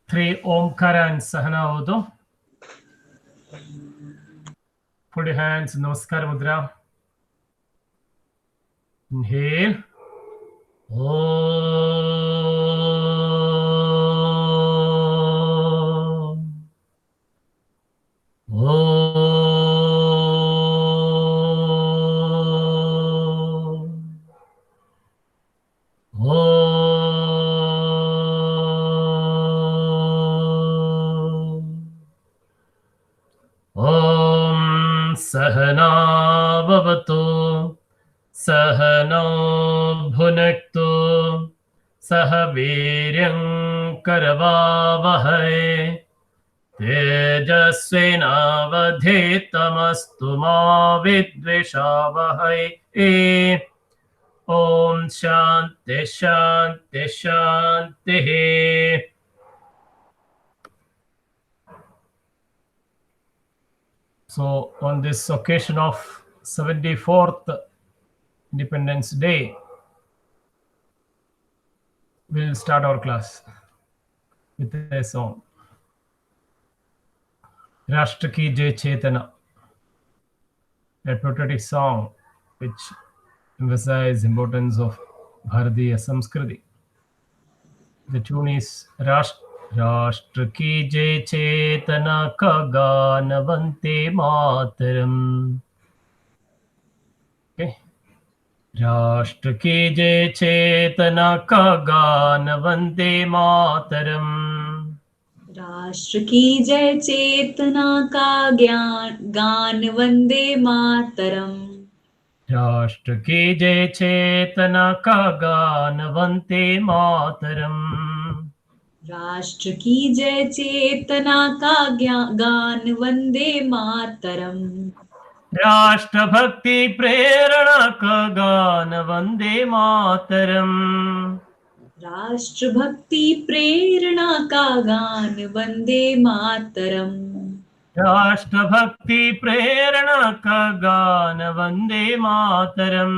Three Omkara and Sahana Odo. Put your hands, Namaskar Mudra. Inhale. Om. Om. Om Sahana Bhavatu Sahano Bhunaktu Sahaviryam Karavavahai Tejasvinavadhitamastu ma vidvishavahai. Om Shanti Shanti Shanti. So on this occasion of 74th Independence Day, we'll start our class with a song. Rashtra Ki Jai Chetana, a patriotic song which emphasizes importance of Bharatiya Samskriti. The tune is Rashtra Ki Jai Chetana Ka Gana Vande Mataram. Okay. राष्ट्र की जय चेतना का गान वंदे मातरम. राष्ट्र की जय चेतना का गान वंदे मातरम. राष्ट्र की जय चेतना का गान वंदे मातरम. राष्ट्र की जय चेतना का गान वंदे मातरम. राष्ट्रभक्ति प्रेरणा का गान वंदे मातरम. राष्ट्रभक्ति प्रेरणा का गान वंदे मातरम. राष्ट्रभक्ति प्रेरणा का गान वंदे मातरम.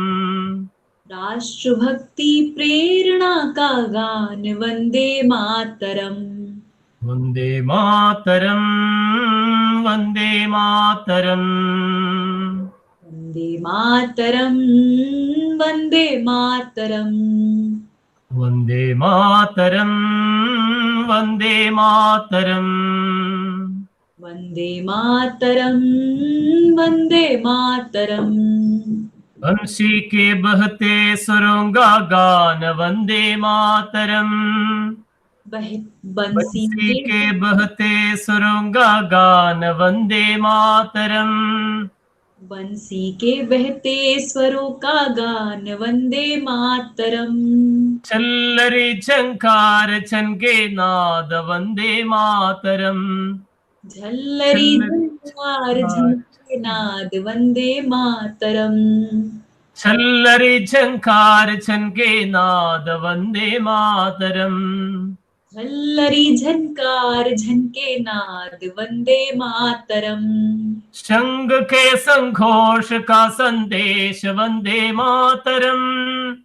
राष्ट्रभक्ति प्रेरणा का गान वंदे मातरम. वंदे मातरम वंदे मातरम. वंदे मातरम वंदे मातरम. वंदे मातरम वंदे मातरम. वंदे मातरम वंदे मातरम. बंसी के बहते सुरों का गान वंदे मातरम. बंसी के बहते सुरों का गान वंदे मातरम. बंसी के बहते स्वरों का गान वंदे मातरम. छल्लरी झंकार छनके नाद वंदे मातरम. झल्लरी झंकार झनके नाद वंदे मातरम. छल्लरी झंकार छनके नाद वंदे मातरम. झल्लरी झनकार झनके नाद वंदे मातरम. शंख के संघोष का संदेश वंदे मातरम.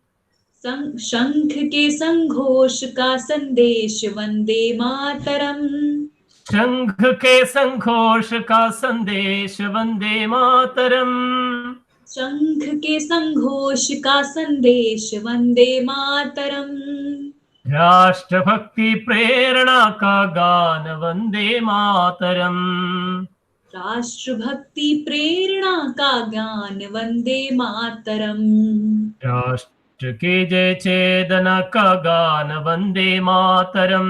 शंख के संघोष का संदेश वंदे मातरम. शंख के संघोष का संदेश वंदे मातरम. शंख के संघोष का संदेश वंदे मातरम. राष्ट्रभक्ति प्रेरणा का गान वंदे मातरम. राष्ट्रभक्ति प्रेरणा का गान वंदे मातरम. राष्ट्र की जय चेतना का गान वंदे मातरम.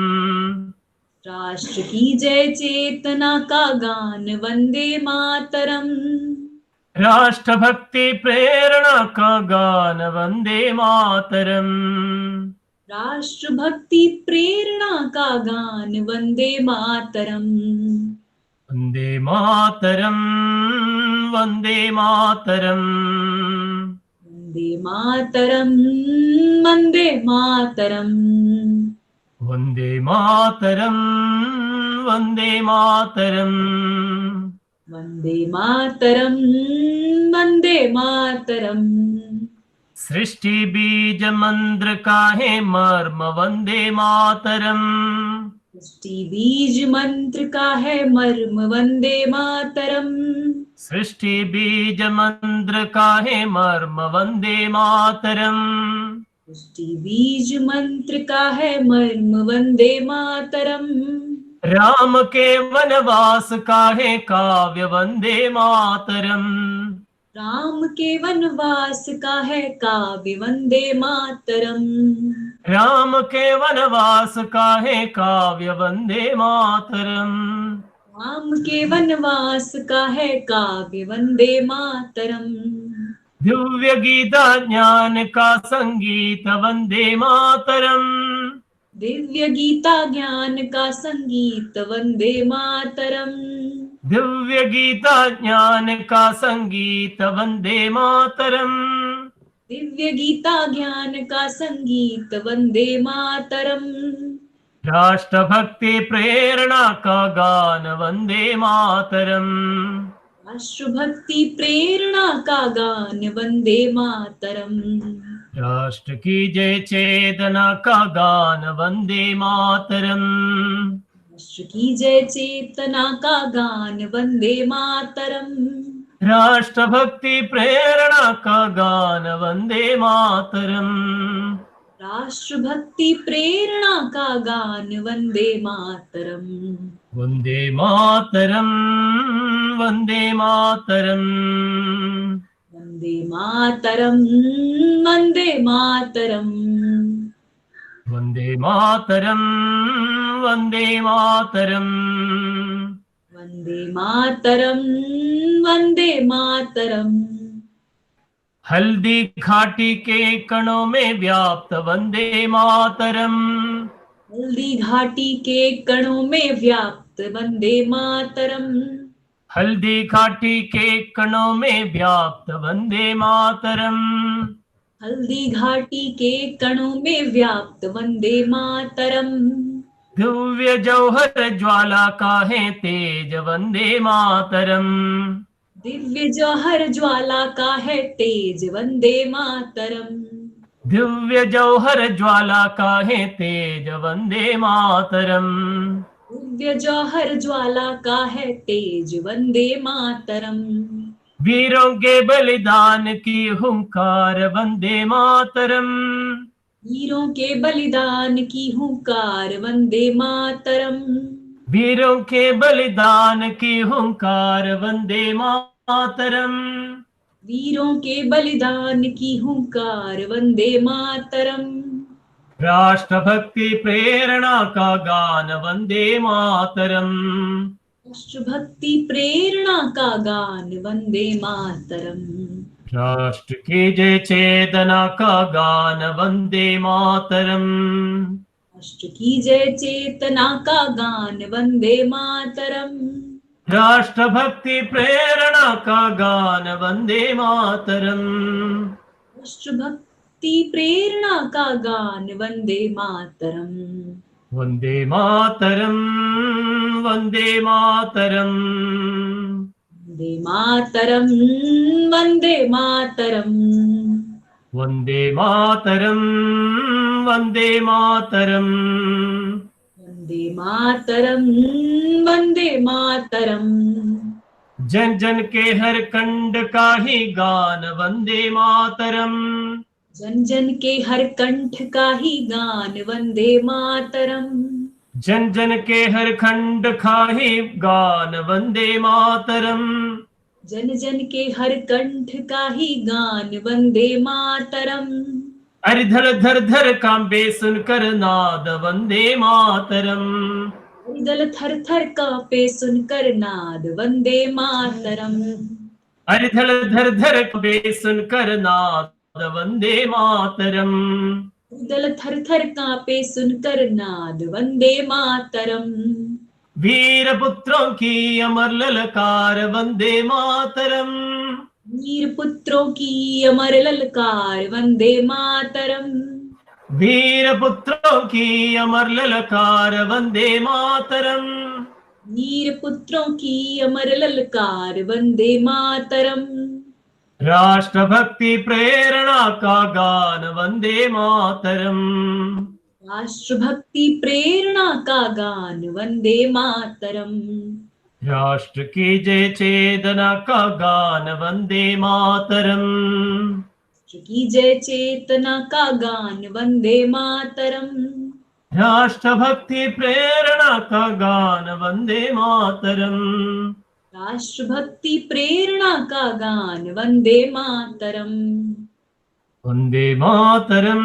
राष्ट्र की जय चेतना का गान वंदे मातरम. राष्ट्रभक्ति प्रेरणा का गान वंदे मातरम. राष्ट्रभक्ति प्रेरणा का गान वंदे मातरम. वंदे मातरम वंदे मातरम. वंदे मातरम वंदे मातरम. वंदे मातरम वंदे मातरम. वंदे मातरम वंदे मातरम. सृष्टि बीज मंत्र का है मर्म वंदे मातरम. सृष्टि बीज मंत्र का है मर्म, वंदे मातरम। सृष्टि बीज मंत्र का है मर्म, वंदे मातरम। सृष्टि बीज मंत्र का है मर्म, वंदे मातरम। राम के वनवास का है काव्य, वंदे मातरम। राम के वनवास का है काव्य, वंदे मातरम। राम के वनवास का है काव्य, वंदे मातरम। राम के वनवास का है काव्य, वंदे मातरम। दिव्य गीता ज्ञान का संगीत, वंदे मातरम। दिव्य गीता ज्ञान का संगीत, वंदे मातरम। दिव्य गीता ज्ञान का संगीत, वंदे मातरम। दिव्य गीता ज्ञान का संगीत, वंदे मातरम। राष्ट्रभक्ति प्रेरणा का गान, वंदे मातरम। राष्ट्रभक्ति प्रेरणा का गान, वंदे मातरम। राष्ट्र की जय चेतना का गान, वंदे मातरम। राष्ट्र की जय चेतना का गान, वंदे मातरम। राष्ट्रभक्ति प्रेरणा का गान, वंदे मातरम। राष्ट्रभक्ति प्रेरणा का गान, वंदे मातरम। वंदे मातरम, वंदे मातरम। वंदे मातरम, वंदे मातरम। वंदे मातरम, वंदे मातरम। वंदे मातरम, वंदे मातरम। हल्दी घाटी के कणों में व्याप्त, वंदे मातरम। हल्दी घाटी के कणों में व्याप्त, वंदे मातरम। हल्दी घाटी के कणों में व्याप्त, वंदे मातरम। हल्दी घाटी के कणों में व्याप्त, वंदे मातरम। दिव्य जौहर ज्वाला का है तेज, वंदे मातरम। दिव्य जौहर ज्वाला का है तेज, वंदे मातरम। दिव्य जौहर ज्वाला का है तेज, वंदे मातरम। दिव्य जौहर ज्वाला का है तेज, वंदे मातरम। वीरों के बलिदान की हुंकार, वंदे मातरम। वीरों के बलिदान की हुंकार, वंदे मातरम। वीरों के बलिदान की हुंकार, वंदे मातरम। वीरों के बलिदान की हुंकार, वंदे मातरम। राष्ट्रभक्ति प्रेरणा का गान, वंदे मातरम। राष्ट्रभक्ति प्रेरणा का गान, वंदे मातरम। राष्ट्र की जय चेतना का गान, वंदे मातरम। राष्ट्र की जय चेतना का गान, वंदे मातरम। राष्ट्रभक्ति प्रेरणा का गान, वंदे मातरम। राष्ट्रभक्ति प्रेरणा का गान, वंदे मातरम। वंदे मातरम, वंदे मातरम। वंदे मातरम, वंदे मातरम। वंदे मातरम, वंदे मातरम। वंदे मातरम, वंदे मातरम। जन जन के हर कंड का ही गान, वंदे मातरम। जन जन के हर कंठ का ही गान, वंदे मातरम। जन जन के हर खंड का ही गान, वंदे मातरम। जन जन के हर कंठ का ही गान, वंदे मातरम। अरे धर धर धर कांबे सुनकर नाद, वंदे मातरम। दल थर थर कांपे सुनकर नाद, वंदे मातरम। अरे धर धर धर कांबे सुनकर नाद, वंदे मातरम। दल थर थर कांपे सुनकर नाद, वंदे मातरम। वीर पुत्रों की अमर ललकार, वंदे मातरम। वीर पुत्रों की अमर ललकार, वंदे मातरम। वीर पुत्रों की अमर ललकार, वंदे मातरम। वीर पुत्रों की अमर ललकार, वंदे मातरम। राष्ट्रभक्ति प्रेरणा का गान, वंदे मातरम। राष्ट्रभक्ति प्रेरणा का गान वंदे मातरम। राष्ट्र की जय चेतना का गान वंदे मातरम। राष्ट्र की जय चेतना का गान वंदे मातरम। राष्ट्रभक्ति प्रेरणा का गान वंदे मातरम। राष्ट्रभक्ति प्रेरणा का गान Vande Mataram. Vande Mataram,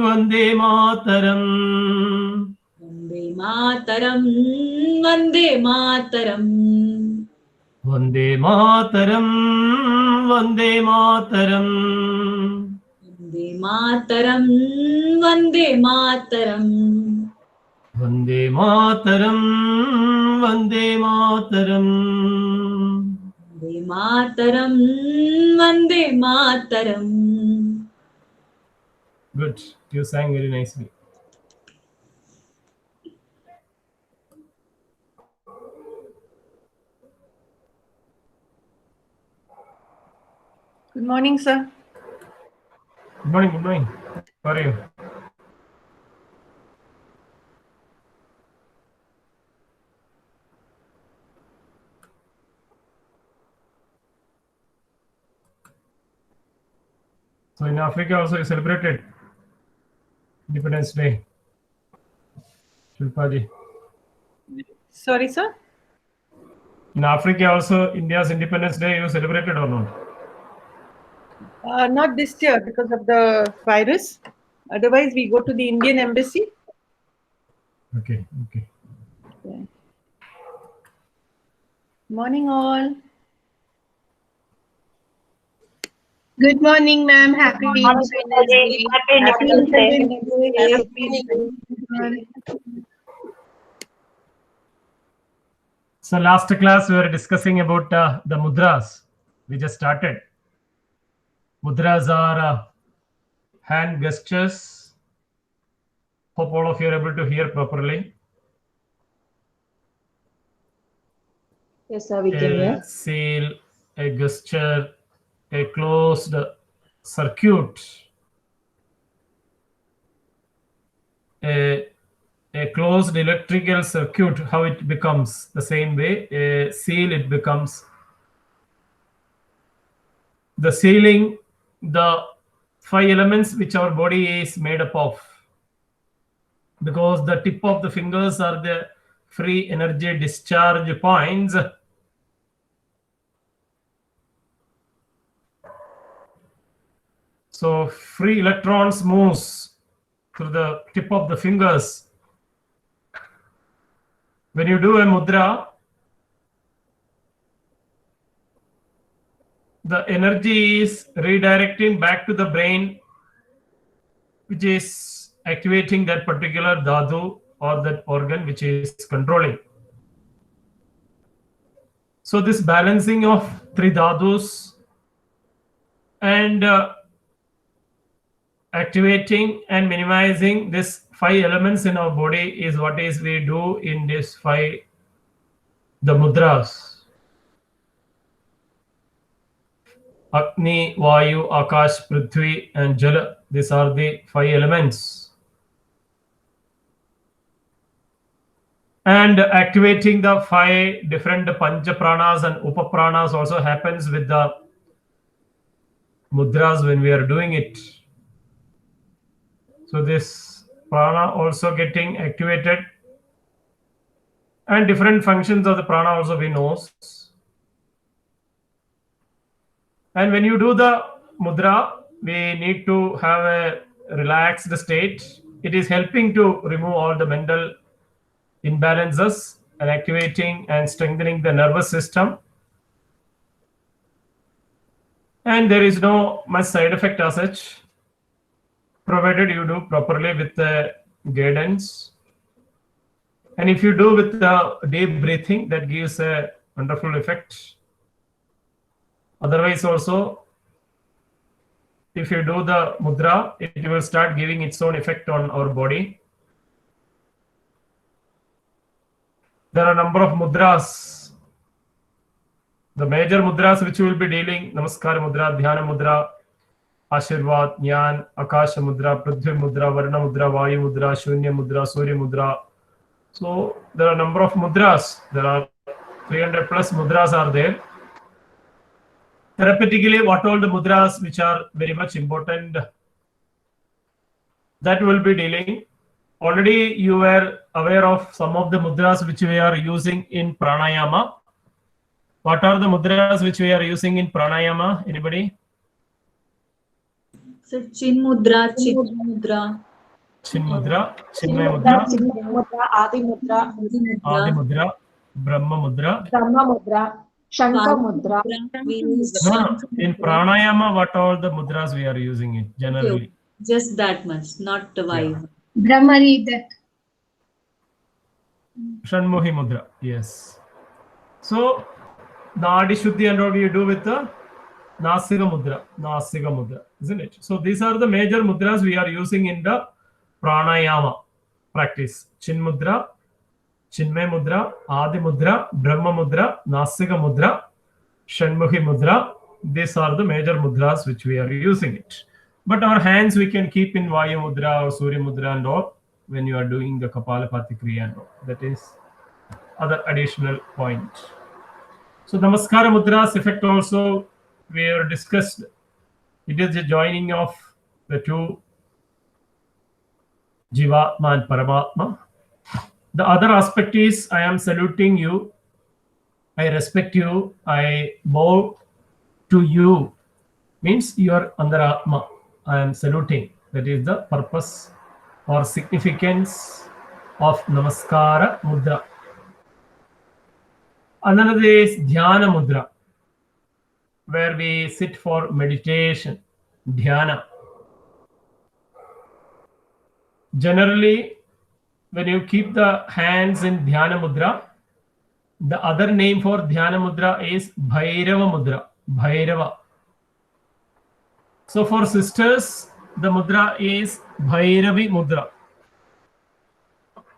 Vande Mataram, Vande Mataram, Vande Mataram, Vande Mataram, Vande Mataram, Vande Mataram, Vande Mataram, Vande Mataram, Vande Mataram. Vande Mataram, Vande Mataram. Good, you sang very nicely. Good morning, sir. Good morning, good morning. How are you? So in Africa also you celebrated Independence Day. Shilpaji. Sorry, sir. In Africa also India's Independence Day you celebrated or not? Not this year because of the virus. Otherwise, we go to the Indian embassy. Okay, okay. Yeah. Morning, all. Good morning, ma'am. Happy Independence Day. Happy Independence Day. Happy Independence So last class we were discussing about the mudras. We just started. Mudras are hand gestures. Hope all of you are able to hear properly. Yes, sir, we can A hear. seal, a gesture, a closed circuit, a closed electrical circuit, how it becomes the same way. A seal, it becomes the sealing, the 5 elements which our body is made up of, because the tip of the fingers are the free energy discharge points. So free electrons moves through the tip of the fingers. When you do a mudra, the energy is redirecting back to the brain, which is activating that particular dhatu or that organ which is controlling. So this balancing of 3 dhadus and activating and minimizing this 5 elements in our body is what is we do in this 5 the mudras. Agni, Vayu, Akash, Prithvi and Jala. These are the 5 elements. And activating the 5 different Pancha Pranas and Upa Pranas also happens with the mudras when we are doing it. So this prana also getting activated, and different functions of the prana also we know. And when you do the mudra, we need to have a relaxed state. It is helping to remove all the mental imbalances and activating and strengthening the nervous system. And there is no much side effect as such, provided you do properly with the guidance. And if you do with the deep breathing, that gives a wonderful effect. Otherwise also, if you do the mudra, it will start giving its own effect on our body. There are a number of mudras. The major mudras which we will be dealing: Namaskara mudra, Dhyana mudra, Ashirvad, Jnana, Akasha Mudra, Prithvi Mudra, Varna Mudra, Vayu Mudra, Shunya Mudra, Surya Mudra. So there are a number of mudras. There are 300 plus mudras are there. Therapeutically, what all the mudras which are very much important, that will be dealing. Already you were aware of some of the mudras which we are using in pranayama. What are the mudras which we are using in pranayama? Anybody? So Chin Mudra, Chit Mudra, Chin Mudra, Chinmay Mudra, Mudra, Adi Mudra, Adi Mudra, Brahma Mudra. Brahma Mudra, Shankha Mudra. We use No. In pranayama, what are the mudras we are using it generally? just that much, not the Vayu. Brahmari, that. Shanmuhi Mudra, yes. So, Nadi Shuddhi and all we do with the Nasika Mudra, isn't it? So, these are the major mudras we are using in the pranayama practice. Chin Mudra, Chinmay Mudra, Adi Mudra, Brahma Mudra, Nasika Mudra, Shanmuhi Mudra. These are the major mudras which we are using it. But our hands we can keep in Vayu Mudra or Surya Mudra and all when you are doing the Kapalabhati Kriya and all. That is other additional point. So Namaskara Mudra's effect also we have discussed. It is the joining of the two Jivatma and Paramatma. The other aspect is I am saluting you, I respect you, I bow to you. Means you are Andaratma. I am saluting. That is the purpose or significance of Namaskara Mudra. Another is Dhyana Mudra, where we sit for meditation, Dhyana. Generally, when you keep the hands in Dhyana Mudra, the other name for Dhyana Mudra is Bhairava Mudra. Bhairava. So for sisters, the mudra is Bhairavi Mudra.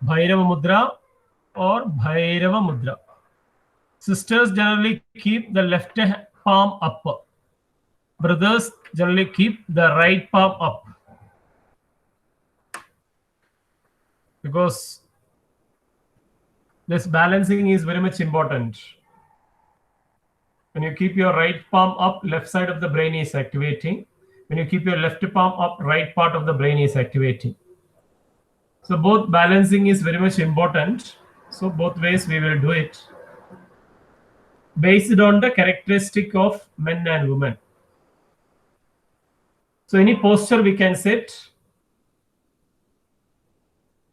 Bhairava Mudra or Bhairava Mudra. Sisters generally keep the left palm up. Brothers generally keep the right palm up. Because this balancing is very much important. When you keep your right palm up, left side of the brain is activating. When you keep your left palm up, right part of the brain is activating. So both balancing is very much important. So both ways we will do it. Based on the characteristic of men and women. So any posture we can sit.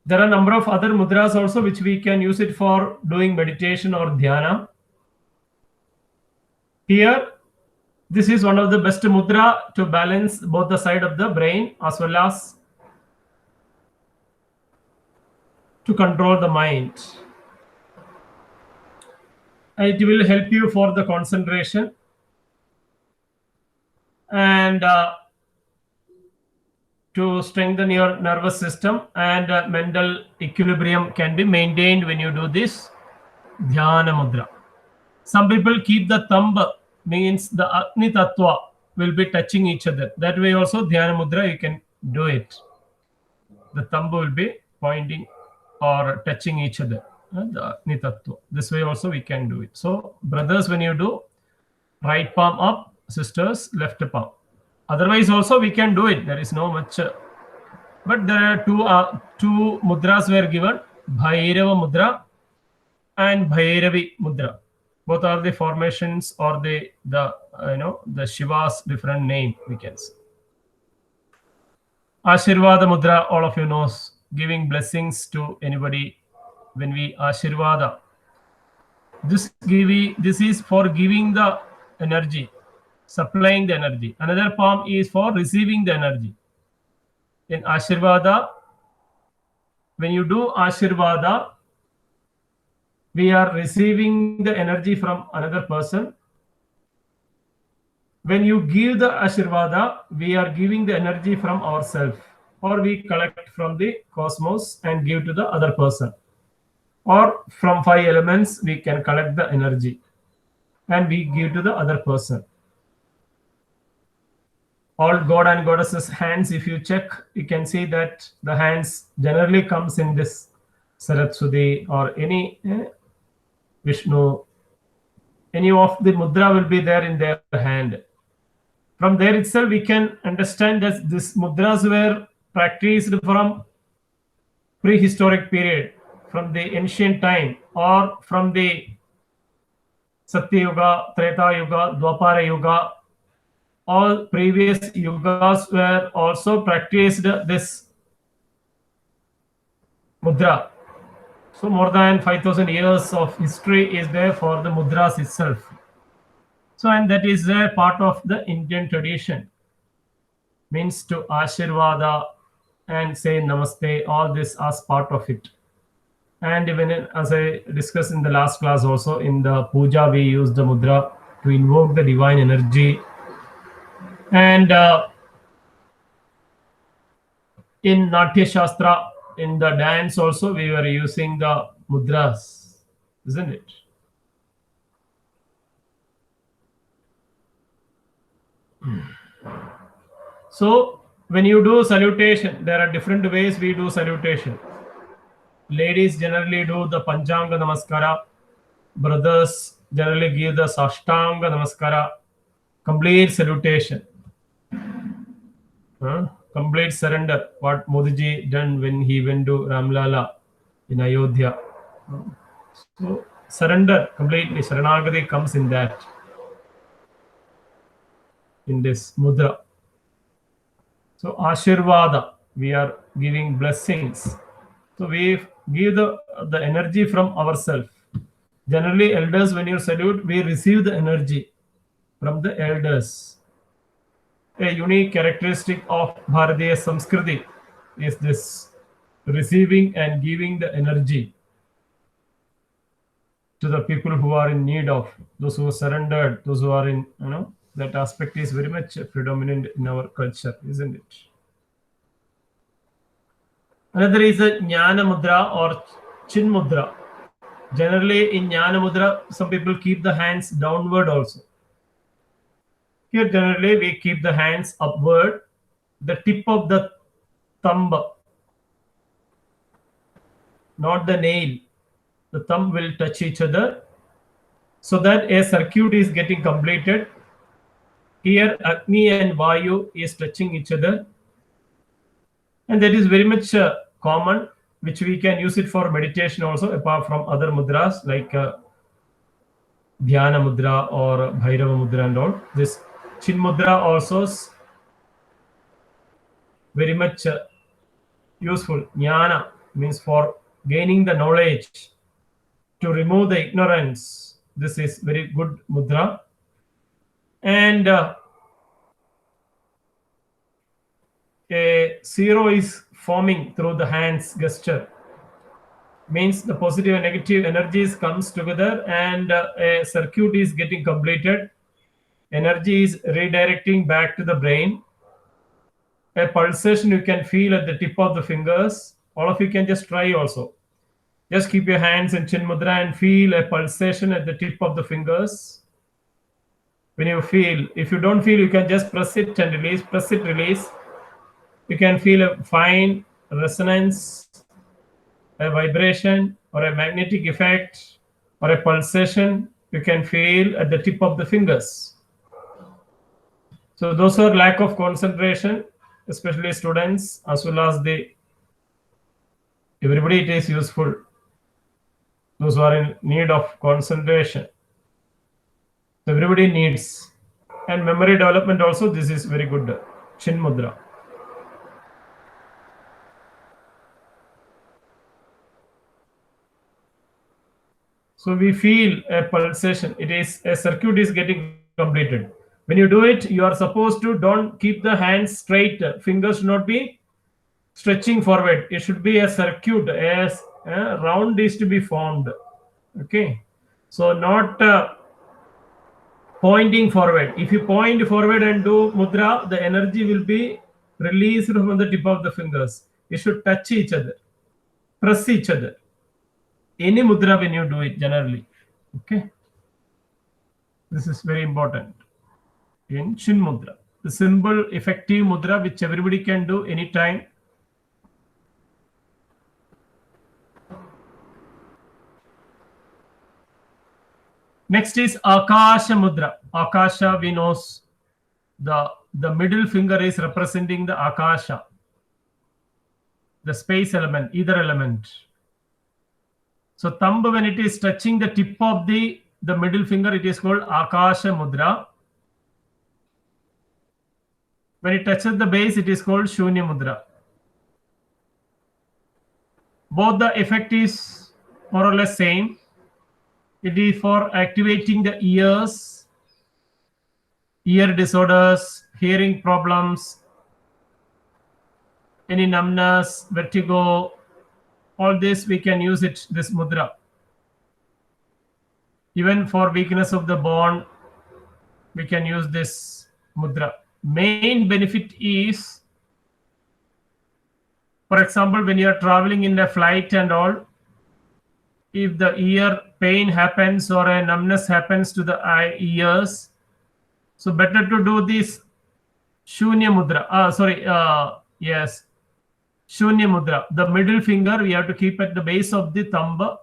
There are a number of other mudras also which we can use it for doing meditation or dhyana. Here, this is one of the best mudra to balance both the side of the brain as well as to control the mind. And it will help you for the concentration and to strengthen your nervous system, and mental equilibrium can be maintained when you do this Dhyana Mudra. Some people keep the thumb, means the Agni Tattva will be touching each other. That way also Dhyana Mudra you can do it. The thumb will be pointing or touching each other. The Agni Tattva. This way also we can do it. So brothers, when you do, right palm up, sisters, left palm. Otherwise also we can do it. There is no much. But there are two mudras were given, Bhairava Mudra and Bhairavi Mudra. Both are the formations or the Shiva's different name we can say. Ashirvada Mudra, all of you knows, giving blessings to anybody when we Ashirvada. This is for giving the energy, supplying the energy. Another palm is for receiving the energy. In Ashirvada, when you do Ashirvada, we are receiving the energy from another person. When you give the Ashirvada, we are giving the energy from ourselves, or we collect from the cosmos and give to the other person. Or from 5 elements, we can collect the energy and we give to the other person. all god and goddesses hands, if you check, you can see that the hands generally comes in this Saraswati or any Vishnu, any of the mudra will be there in their hand. From there itself we can understand that these mudras were practiced from prehistoric period, from the ancient time, or from the Satya Yuga, Treta Yuga, Dwapara Yuga. All previous yugas were also practiced this mudra. So more than 5,000 years of history is there for the mudras itself. So, and that is a part of the Indian tradition, means to ashirvada and say namaste, all this as part of it. And even as I discussed in the last class also, in the puja we use the mudra to invoke the divine energy. And in Natya Shastra, in the dance also, we were using the mudras, isn't it? So when you do salutation, there are different ways we do salutation. Ladies generally do the Panchanga Namaskara. Brothers generally give the Sashtanga Namaskara. Complete salutation. Complete surrender. What Modiji done when he went to Ramlala in Ayodhya. So surrender completely. Sharanagati comes in that. In this mudra. So Ashirvada, we are giving blessings. So we give the energy from ourselves. Generally, elders, when you salute, we receive the energy from the elders. A unique characteristic of Bharatiya Samskriti is this receiving and giving the energy to the people who are in need of, those who are surrendered, those who are in, that aspect is very much predominant in our culture, isn't it? Another is a Jnana Mudra or Chin Mudra. Generally, in Jnana Mudra, some people keep the hands downward also. Here, generally, we keep the hands upward. The tip of the thumb, not the nail, the thumb will touch each other so that a circuit is getting completed. Here, Agni and Vayu is touching each other. And that is very much common, which we can use it for meditation also, apart from other mudras like Dhyana Mudra or Bhairava Mudra and all. This Chin Mudra also is very much useful. Jnana means for gaining the knowledge, to remove the ignorance. This is very good mudra. And a zero is forming through the hands gesture. Means the positive and negative energies comes together and a circuit is getting completed. Energy is redirecting back to the brain. A pulsation you can feel at the tip of the fingers. All of you can just try also. Just keep your hands in Chin Mudra and feel a pulsation at the tip of the fingers. When you feel, if you don't feel, you can just press it and release, press it, release. You can feel a fine resonance, a vibration, or a magnetic effect, or a pulsation you can feel at the tip of the fingers. So those are lack of concentration, especially students, as well as everybody it is useful. Those who are in need of concentration. So everybody needs. And memory development also, this is very good. Chin Mudra. So we feel a pulsation. It is a circuit is getting completed. When you do it, you are supposed to don't keep the hands straight. Fingers should not be stretching forward. It should be a circuit. As a round is to be formed. Okay. So not pointing forward. If you point forward and do mudra, the energy will be released from the tip of the fingers. It should touch each other. Press each other. Any mudra when you do it generally. Okay. This is very important in Chin Mudra. the simple effective mudra which everybody can do anytime. Next is Akasha Mudra. Akasha, we know the middle finger is representing the Akasha, the space element, ether element. So thumb, when it is touching the tip of the middle finger, it is called Akasha Mudra. When it touches the base, it is called Shunya Mudra. Both the effect is more or less same. It is for activating the ears, ear disorders, hearing problems, any numbness, vertigo, all this we can use it, this mudra. Even for weakness of the bone, we can use this mudra. Main benefit is, for example, when you are traveling in a flight and all, if the ear pain happens or a numbness happens to the ears, so better to do this Shunya Mudra. Yes, Shunya Mudra. The middle finger we have to keep at the base of the thumb.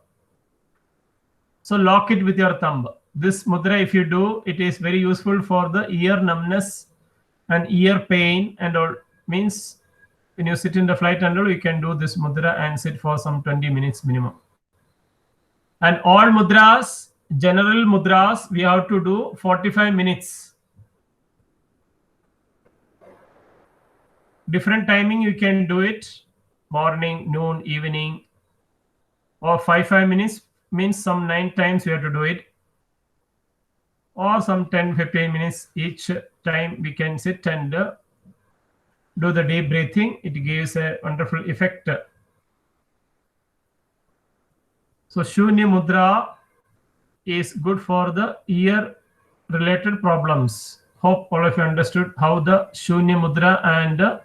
So lock it with your thumb. This mudra, if you do, it is very useful for the ear numbness and ear pain and all. Means when you sit in the flight and all, you can do this mudra and sit for some 20 minutes minimum. And all mudras, general mudras, we have to do 45 minutes. Different timing you can do it, morning, noon, evening, or 5 minutes, means some 9 times you have to do it, or some 10-15 minutes each time we can sit and do the deep breathing. It gives a wonderful effect. So Shunya Mudra is good for the ear related problems. Hope all of you understood how the Shunya Mudra and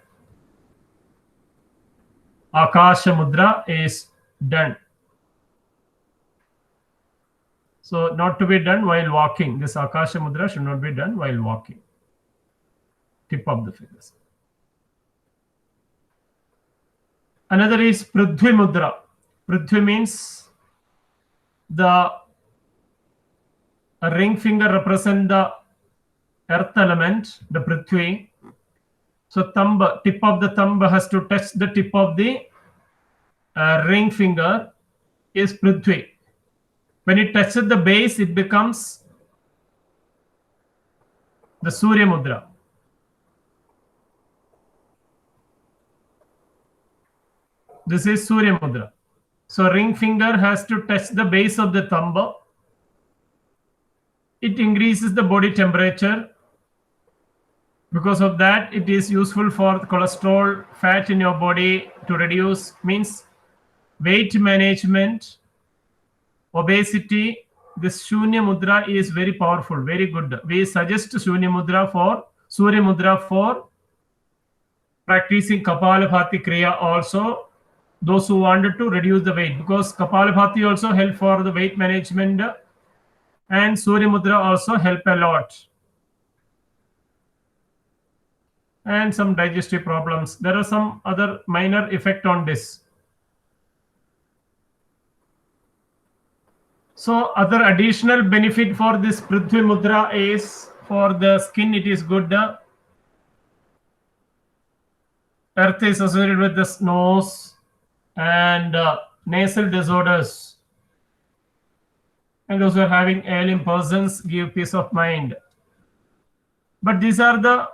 Akasha Mudra is done. So not to be done while walking. This Akasha Mudra should not be done while walking. Tip of the fingers. Another is Prithvi Mudra. Prithvi means the ring finger represent the earth element, the Prithvi. So thumb, tip of the thumb has to touch the tip of the ring finger is Prithvi. When it touches the base, it becomes the Surya Mudra. This is Surya Mudra. So ring finger has to touch the base of the thumb. It increases the body temperature. Because of that, it is useful for cholesterol, fat in your body to reduce, means weight management, obesity. This Shunya Mudra is very powerful, very good. We suggest Shunya Mudra for Surya Mudra for practicing Kapalabhati Kriya also. Those who wanted to reduce the weight, because Kapalabhati also help for the weight management and Surya Mudra also help a lot. And some digestive problems. There are some other minor effect on this. So other additional benefit for this Prithvi Mudra is for the skin, it is good. Earth is associated with the nose and nasal disorders. And those who are having ailing persons give peace of mind. But these are the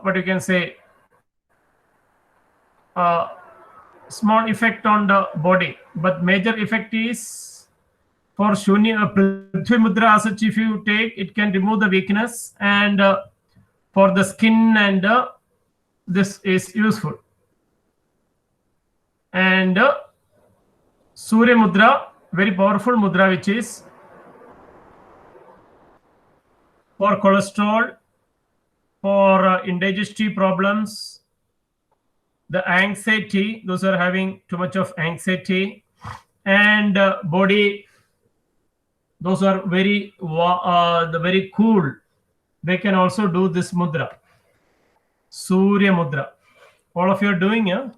what you can say, small effect on the body, but major effect is for Shunya Prithvi Mudra as such. If you take, it can remove the weakness, and for the skin, and this is useful. And Surya Mudra, very powerful mudra, which is for cholesterol, for indigestive problems, the anxiety, those are having too much of anxiety, and body, those are very very cool, they can also do this mudra, Surya Mudra. All of you are doing, yeah?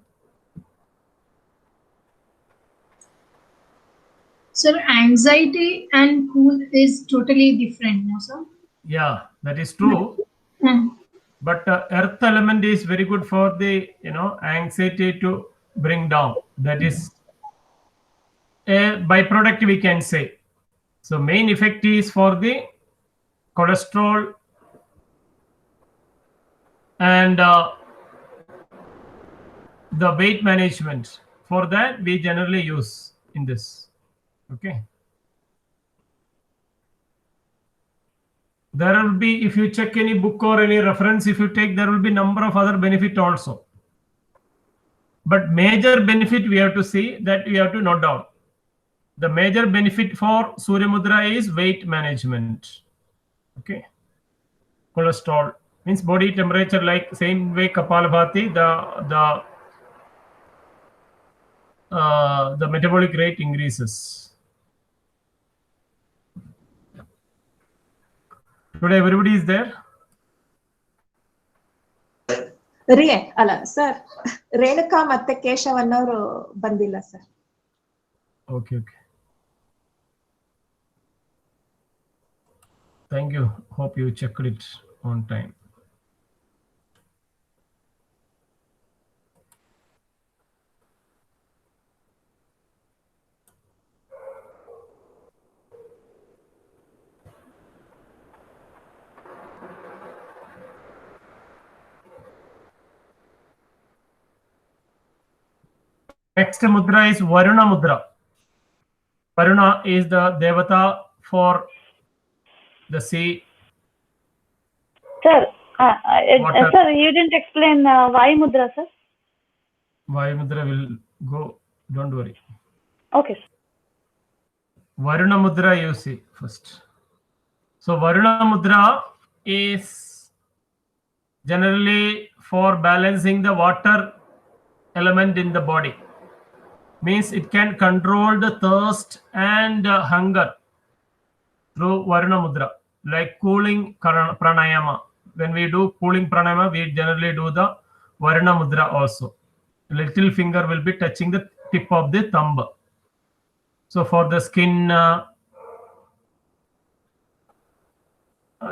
Sir, anxiety and cool is totally different, no, sir? Yeah, that is true. Hmm. But earth element is very good for the anxiety to bring down. That is a byproduct, we can say. So main effect is for the cholesterol and the weight management. For that we generally use in this. Okay. There will be, if you check any book or any reference, if you take, there will be number of other benefit also. But major benefit we have to see, that we have to note down. The major benefit for Surya Mudra is weight management. Okay. Cholesterol means body temperature, like same way Kapalabhati, the metabolic rate increases. Today everybody is there. ಅಲ್ಲ sir, Renuka ಮತ್ತೆ ಕೇಶವನ್ನವರು ಬಂದಿಲ್ಲ sir. Okay. Thank you. Hope you checked it on time. Next mudra is Varuna Mudra. Varuna is the devata for the sea. Sir, Water. sir, you didn't explain Vayu Mudra, sir. Vayu Mudra will go, don't worry. Okay, sir. Varuna Mudra you see first. So Varuna Mudra is generally for balancing the water element in the body. Means it can control the thirst and hunger through Varuna Mudra, like cooling pranayama. When we do cooling pranayama, we generally do the Varuna Mudra also. Little finger will be touching the tip of the thumb. So for the skin,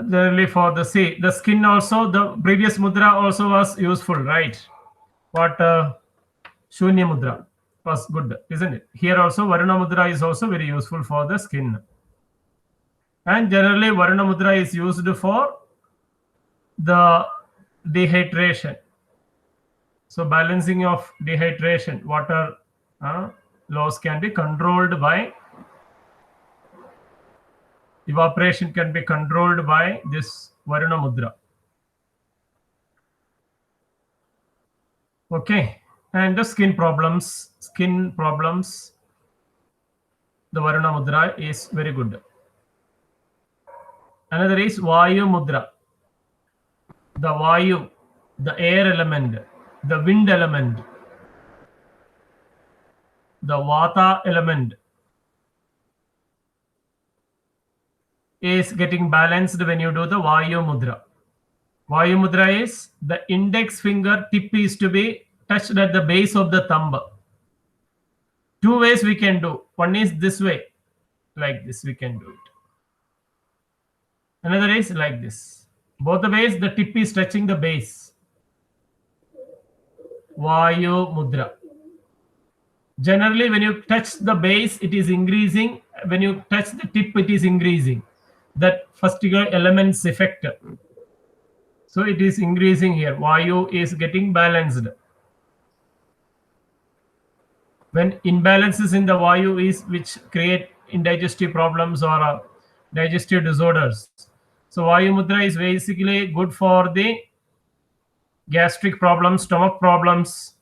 generally for the skin also, the previous mudra also was useful, right? What Shunya Mudra was good, isn't it? Here also Varuna Mudra is also very useful for the skin. And generally Varuna Mudra is used for the dehydration. So balancing of dehydration, water loss can be controlled by, evaporation can be controlled by this Varuna Mudra. Okay. And the skin problems, the Varuna Mudra is very good. Another is Vayu Mudra. The Vayu, the air element, the wind element, the Vata element is getting balanced when you do the Vayu Mudra. Vayu Mudra is the index finger tip is to be touched at the base of the thumb. Two ways we can do. One is this way, like this we can do it. Another is like this. Both the ways the tip is touching the base. Vayu Mudra. Generally when you touch the base it is increasing, when you touch the tip it is increasing. That particular element's effect. So it is increasing here. Vayu is getting balanced. When imbalances in the Vayu is which create indigestive problems or digestive disorders. So Vayu Mudra is basically good for the gastric problems, stomach problems.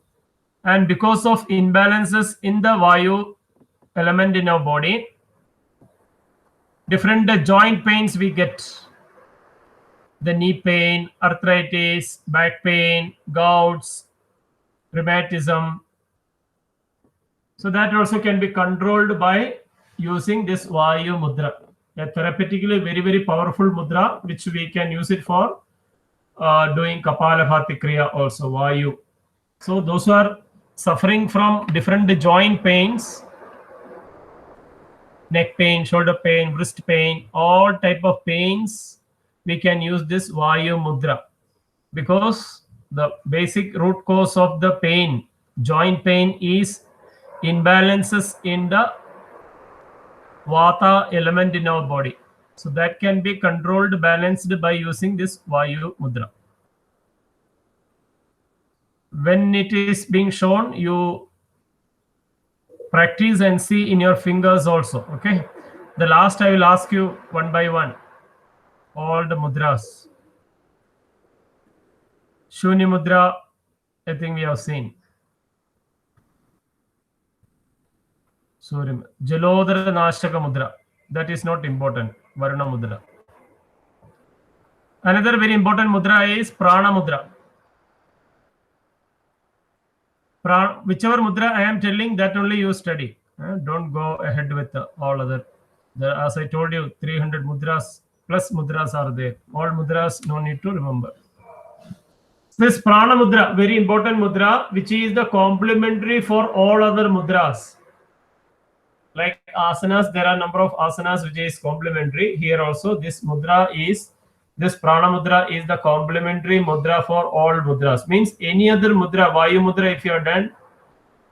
And because of imbalances in the Vayu element in our body, different joint pains we get. The knee pain, arthritis, back pain, gouts, rheumatism. So that also can be controlled by using this Vayu Mudra. a therapeutically very powerful mudra, which we can use it for doing Kapalabhati Kriya also, Vayu. So those who are suffering from different joint pains, neck pain, shoulder pain, wrist pain, all type of pains, we can use this Vayu Mudra, because the basic root cause of the pain, joint pain, is imbalances in the Vata element in our body. So that can be controlled, balanced by using this Vayu Mudra. When it is being shown, you practice and see in your fingers also. Okay. The last I will ask you one by one, all the mudras. Shunya Mudra, I think we have seen. Surya Jalodhara Nashaka Mudra, that is not important. Varuna Mudra. Another very important mudra is Prana Mudra. Whichever mudra I am telling, that only you study. Don't go ahead with all other. As I told you, 300 mudras plus mudras are there. All mudras no need to remember. This Prana Mudra, very important mudra, which is the complementary for all other mudras. Like asanas, there are a number of asanas which is complementary. Here also, this Prana Mudra is the complementary mudra for all mudras. Means any other mudra, Vayu Mudra if you are done,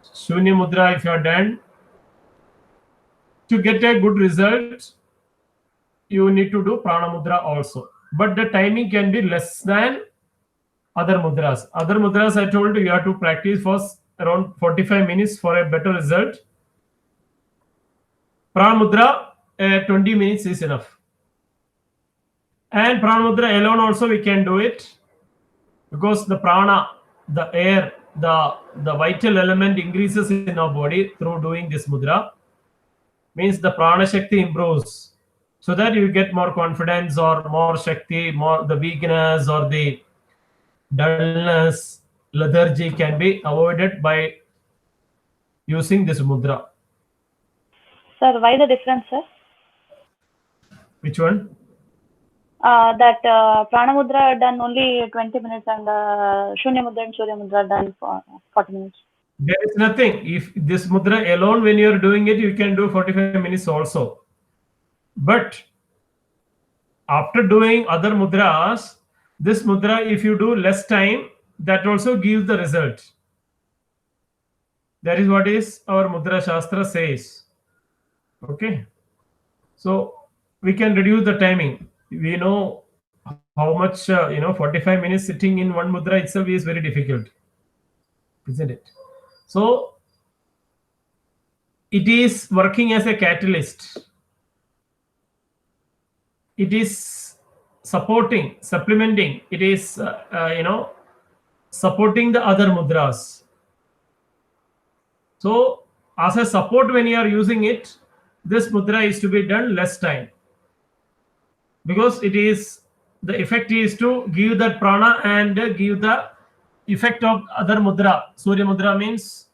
Shunya Mudra if you are done, to get a good result, you need to do Prana Mudra also. But the timing can be less than other mudras. Other mudras, I told you, you have to practice for around 45 minutes for a better result. Prana Mudra, 20 minutes is enough. And Prana Mudra alone also we can do it, because the prana, the air, the vital element increases in our body through doing this mudra. Means the prana shakti improves, so that you get more confidence or more shakti, more the weakness or the dullness, lethargy can be avoided by using this mudra. Sir, why the difference, sir? Which one? That Prana Mudra done only 20 minutes and Shunya Mudra and Surya Mudra done for 40 minutes. There is nothing. If this mudra alone, when you are doing it, you can do 45 minutes also. But after doing other mudras, this mudra, if you do less time, that also gives the result. That is what is our Mudra Shastra says. Okay. So we can reduce the timing. We know how much, 45 minutes sitting in one mudra itself is very difficult, isn't it? So it is working as a catalyst. It is supporting, supplementing. It is, supporting the other mudras. So as a support, when you are using it, this mudra is to be done less time. Because it is, the effect is to give that prana and give the effect of other mudra. Surya Mudra means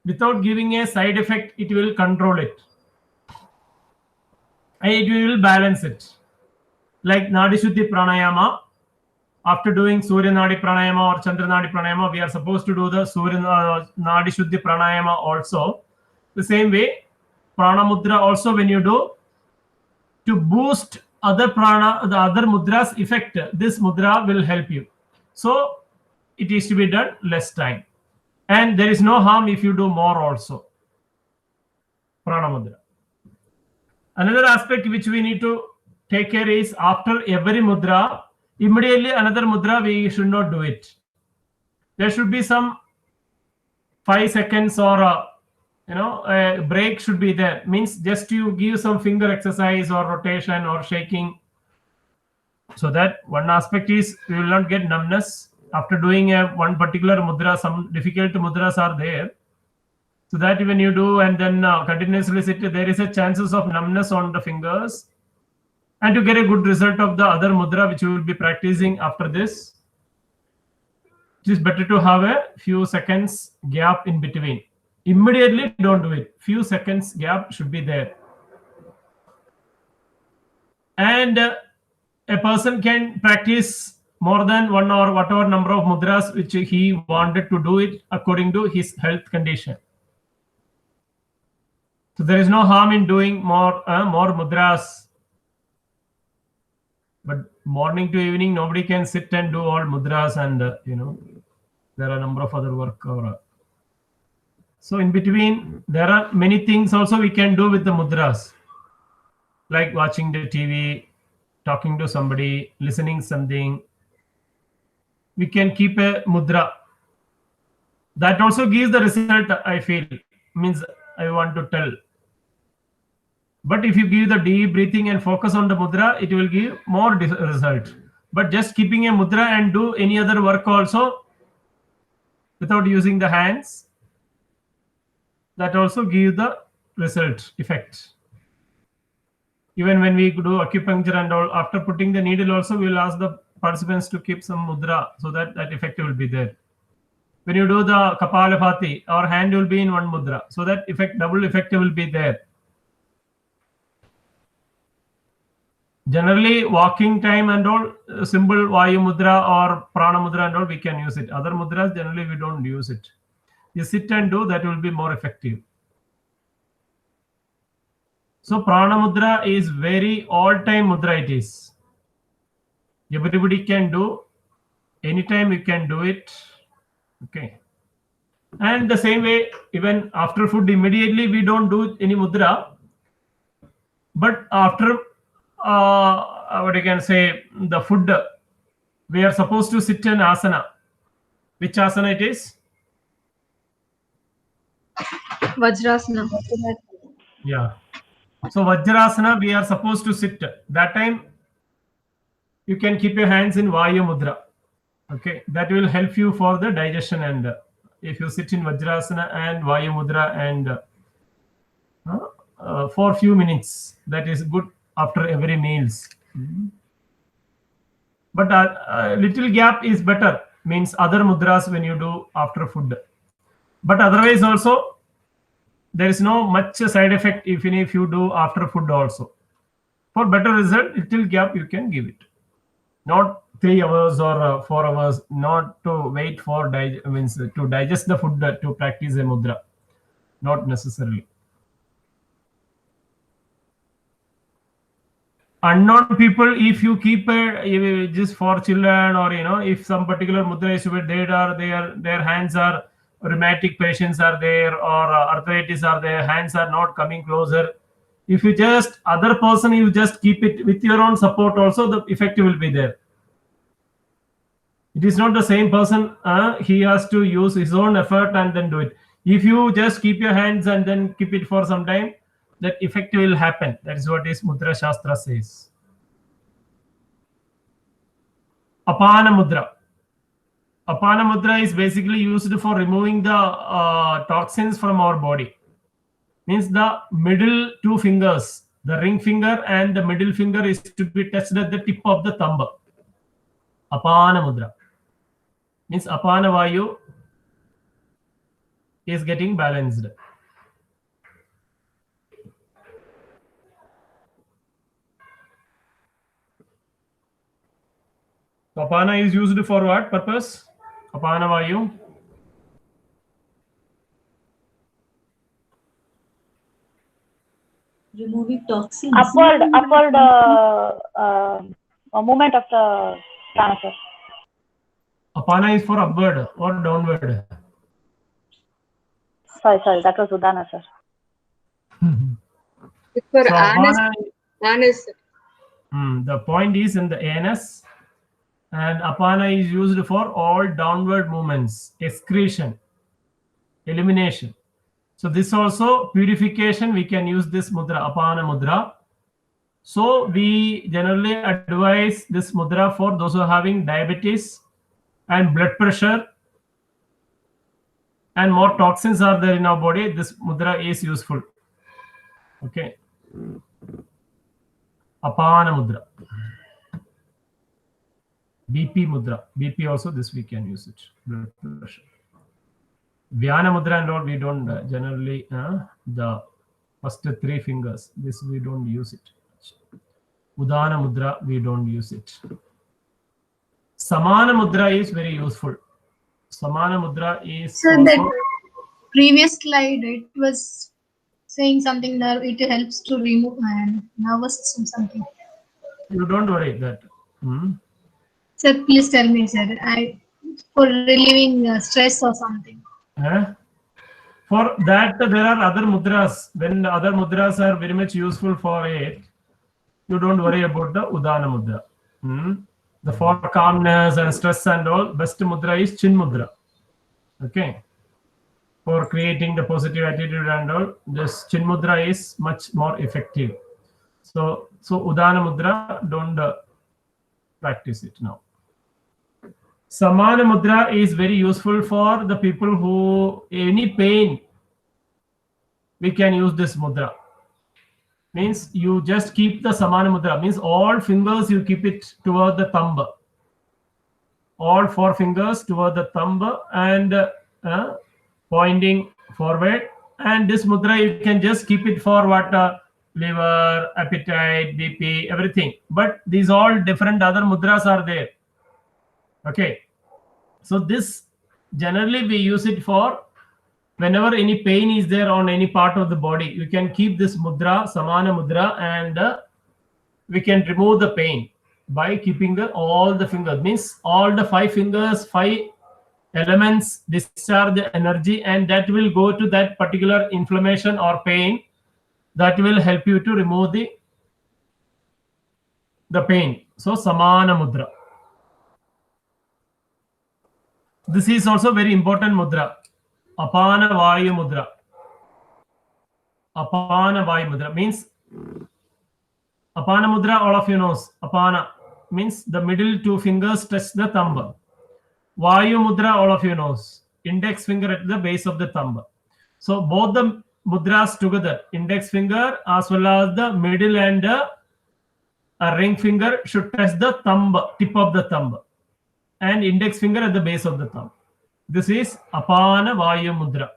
without giving a side effect, it will control it. And it will balance it. Like Nadi Shuddhi Pranayama, after doing Surya Nadi Pranayama or Chandra Nadi Pranayama, we are supposed to do the Surya Nadi Shuddhi Pranayama also. The same way, Prana Mudra also, when you do, to boost other prana, the other mudras effect, this mudra will help you. So it is to be done less time. And there is no harm if you do more also. Prana Mudra. Another aspect which we need to take care is, after every mudra, immediately another mudra, we should not do it. There should be some 5 seconds or a break should be there. Means just you give some finger exercise or rotation or shaking. So that one aspect is you will not get numbness. After doing one particular mudra, some difficult mudras are there. So that when you do and then continuously sit, there is a chances of numbness on the fingers. And to get a good result of the other mudra which you will be practicing after this, it is better to have a few seconds gap in between. Immediately don't do it. Few seconds gap should be there. And a person can practice more than one or whatever number of mudras which he wanted to do it according to his health condition. So there is no harm in doing more mudras. But morning to evening, nobody can sit and do all mudras, and there are a number of other work. So in between, there are many things also we can do with the mudras, like watching the TV, talking to somebody, listening something. We can keep a mudra. That also gives the result, I feel, means I want to tell. But if you give the deep breathing and focus on the mudra, it will give more result. But just keeping a mudra and do any other work also without using the hands, that also gives the result, effect. Even when we do acupuncture and all, after putting the needle also, we will ask the participants to keep some mudra so that that effect will be there. When you do the Kapalabhati, our hand will be in one mudra, so that effect, double effect will be there. Generally, walking time and all, simple Vayu mudra or Prana mudra and all, we can use it. Other mudras, generally, we don't use it. You sit and do, that will be more effective. So, Prana mudra is very all-time mudra it is. Everybody can do. Anytime you can do it. Okay. And the same way, even after food, immediately we don't do any mudra. But after what you can say, the food, we are supposed to sit in asana. Which asana it is? Vajrasana. Yeah. So Vajrasana, we are supposed to sit. That time, you can keep your hands in Vayu mudra. Okay. That will help you for the digestion. And if you sit in Vajrasana and Vayu mudra and for a few minutes, that is good after every meals. But a little gap is better, means other mudras when you do after food. But otherwise also, there is no much side effect even if you do after food also. For better result, little gap you can give it. Not 3 hours or 4 hours, not to wait for to digest the food to practice a mudra. Not necessarily. Unknown people, if you keep just for children, or if some particular mudra is there, their hands are rheumatic patients are there, or arthritis are there, hands are not coming closer. If you just other person, you just keep it with your own support also, the effect will be there. It is not the same person, he has to use his own effort and then do it. If you just keep your hands and then keep it for some time, that effect will happen. That is what is Mudra Shastra says. Apana mudra. Apana mudra is basically used for removing the toxins from our body. Means the middle 2 fingers, the ring finger and the middle finger is to be touched at the tip of the thumb. Apana mudra. Means apana vayu is getting balanced. Apana is used for what purpose? Apana vayu. Removing toxins. Upward movement of the prana, sir. Apana is for upward or downward. Sorry, that was Udana, sir. It's for So anus. apana, Anus. the point is in the anus, and apana is used for all downward movements, excretion, elimination. So this also purification, we can use this mudra, apana mudra. So we generally advise this mudra for those who are having diabetes and blood pressure and more toxins are there in our body. This mudra is useful. Okay. Apana mudra. BP mudra. BP also, this we can use it. Blood pressure. Vyana mudra and all, we don't generally, the first 3 fingers, this we don't use it. Udana Mudra, we don't use it. Samana Mudra is very useful. Samana Mudra is So also, that previous slide, it was saying something that it helps to remove nervous system something. you don't worry that. Sir, please tell me, sir. For relieving stress or something. For that, there are other mudras. When other mudras are very much useful for it, you don't worry about the Udana Mudra. The for calmness and stress and all, best mudra is Chin Mudra. Okay. For creating the positive attitude and all, this Chin Mudra is much more effective. So Udana Mudra, don't practice it now. Samana Mudra is very useful for the people who any pain. We can use this mudra. Means you just keep the Samana Mudra. Means all fingers you keep it toward the thumb. All 4 fingers toward the thumb and pointing forward. And this mudra you can just keep it for what liver, appetite, BP, everything. But these all different other mudras are there. Okay, so this generally we use it for whenever any pain is there on any part of the body. You can keep this mudra, Samana Mudra, and we can remove the pain by keeping all the fingers. Means all the 5 fingers, 5 elements discharge the energy, and that will go to that particular inflammation or pain. That will help you to remove the pain. So Samana Mudra. This is also very important mudra. Apana Vayu Mudra. Apana Vayu Mudra means Apana Mudra, all of you knows. Apana means the middle 2 fingers touch the thumb. Vayu Mudra, all of you knows. Index finger at the base of the thumb. So both the mudras together, index finger as well as the middle and a ring finger should touch the thumb, tip of the thumb. And index finger at the base of the thumb. This is Apana Vayu Mudra.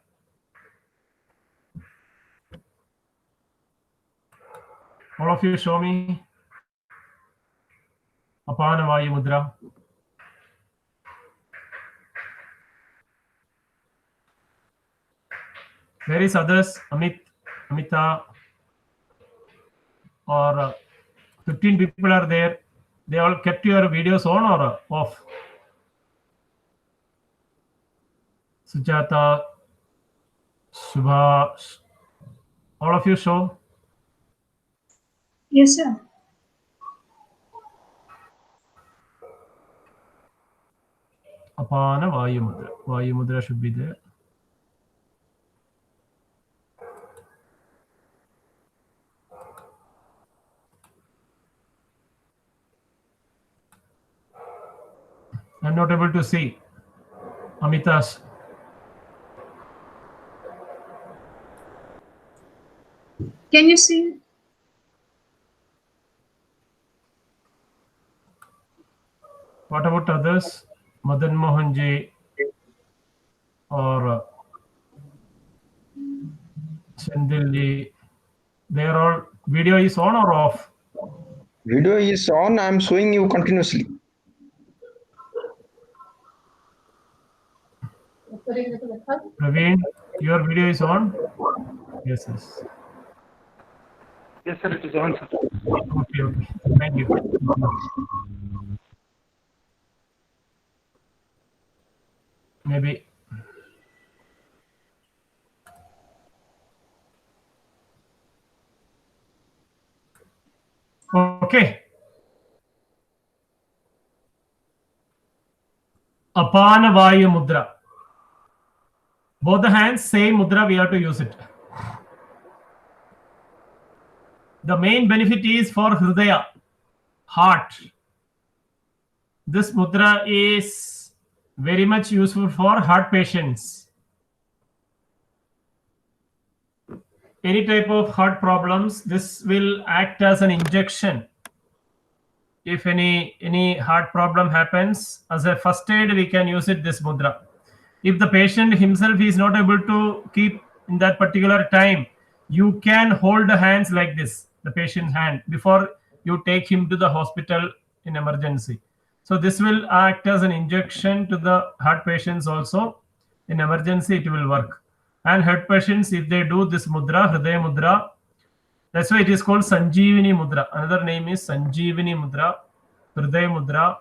All of you show me Apana Vayu Mudra. Where is others? Amit, Amita, or 15 people are there. They all kept your videos on or off? Sujata, Subhash, all of you show? Yes, sir. Apana Vayu Mudra. Vayu Mudra should be there. I'm not able to see Amita's. Can you see? What about others? Madan Mohanji or Sendilji. They are all, video is on or off? Video is on. I'm showing you continuously. Praveen, your video is on? Yes, yes. Yes, sir, it is on, sir. Okay. Thank you. Maybe. Okay. Apana Vayu Mudra. Both the hands, same mudra, we have to use it. The main benefit is for Hridaya, heart. This mudra is very much useful for heart patients. Any type of heart problems, this will act as an injection. If any heart problem happens, as a first aid, we can use it, this mudra. If the patient himself is not able to keep in that particular time, you can hold the hands like this, the patient's hand, before you take him to the hospital in emergency. So this will act as an injection to the heart patients also. In emergency, it will work. And heart patients, if they do this mudra, Hridaya mudra, that's why it is called Sanjeevani mudra. Another name is Sanjeevani mudra, Hridaya mudra,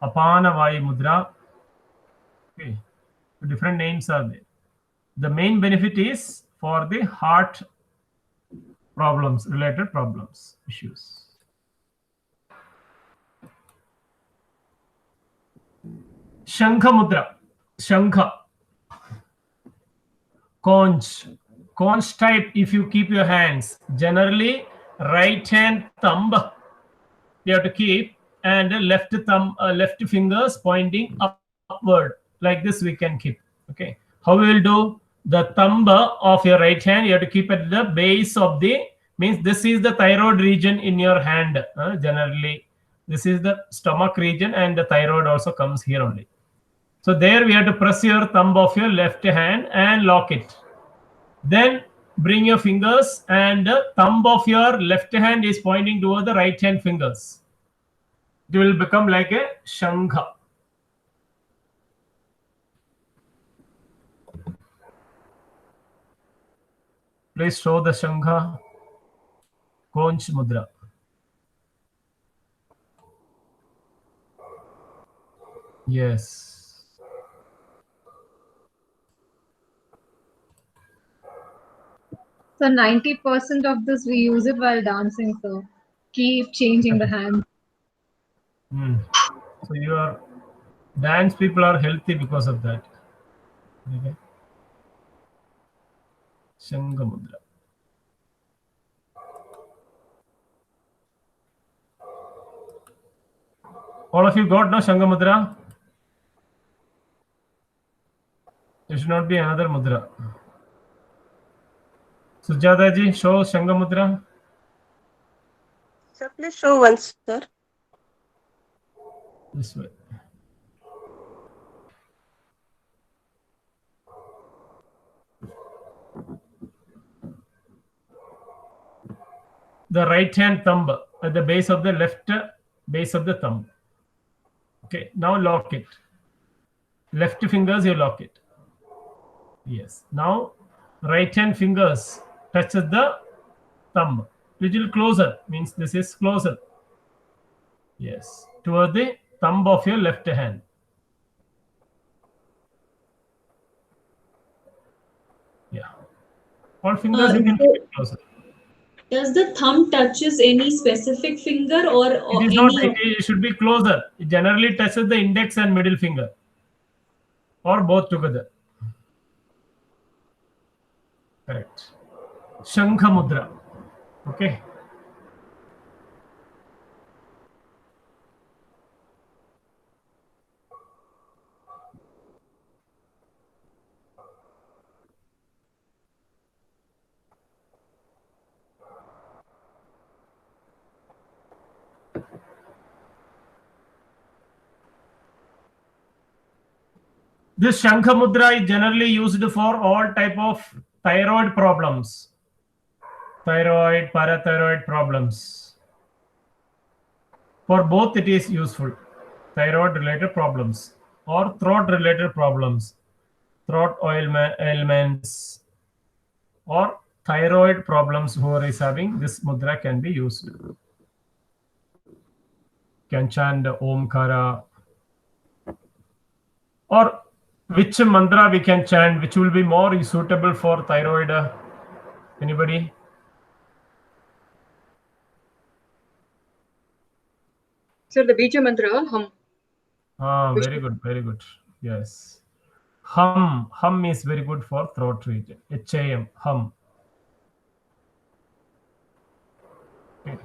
Apana Vayu mudra. Okay. Different names are there. The main benefit is for the heart problems, related problems, issues. Shankha mudra. Shankha. Conch. Conch type, if you keep your hands, generally right hand thumb you have to keep, and left thumb, left fingers pointing upward. Like this we can keep. Okay. How we will do? The thumb of your right hand you have to keep at the base of the, means this is the thyroid region in your hand. Generally this is the stomach region, and the thyroid also comes here only. So there we have to press your thumb of your left hand and lock it. Then bring your fingers, and the thumb of your left hand is pointing toward the right hand fingers. It will become like a Shankha. Please show the Shankha Conch mudra. Yes. So 90% of this we use it while dancing, so keep changing the hand. So your dance people are healthy because of that. Okay. Shankha mudra. All of you got no Shankha mudra? There should not be another mudra. Sujata ji, show Shankha mudra. Sir, please show once, sir. This way. The right hand thumb at the base of the left base of the thumb. Okay, now lock it. Left fingers you lock it. Yes. Now right hand fingers touches the thumb. Little closer, means this is closer. Yes. Toward the thumb of your left hand. Yeah. All fingers you can keep it closer. Does the thumb touches any specific finger, or It is not, it should be closer. It generally touches the index and middle finger, or both together. Correct. Shankha mudra. Okay. This Shankha mudra is generally used for all type of thyroid problems. Thyroid, parathyroid problems. For both it is useful. Thyroid related problems or throat related problems. Throat ailments or thyroid problems, whoever is having this mudra can be used. Can chant Omkara. Or which mantra we can chant, which will be more suitable for thyroid? Anybody? Sir, the Bija mantra, hum. Very good, very good. Yes. Hum. Hum is very good for throat region. HAM, hum. Okay.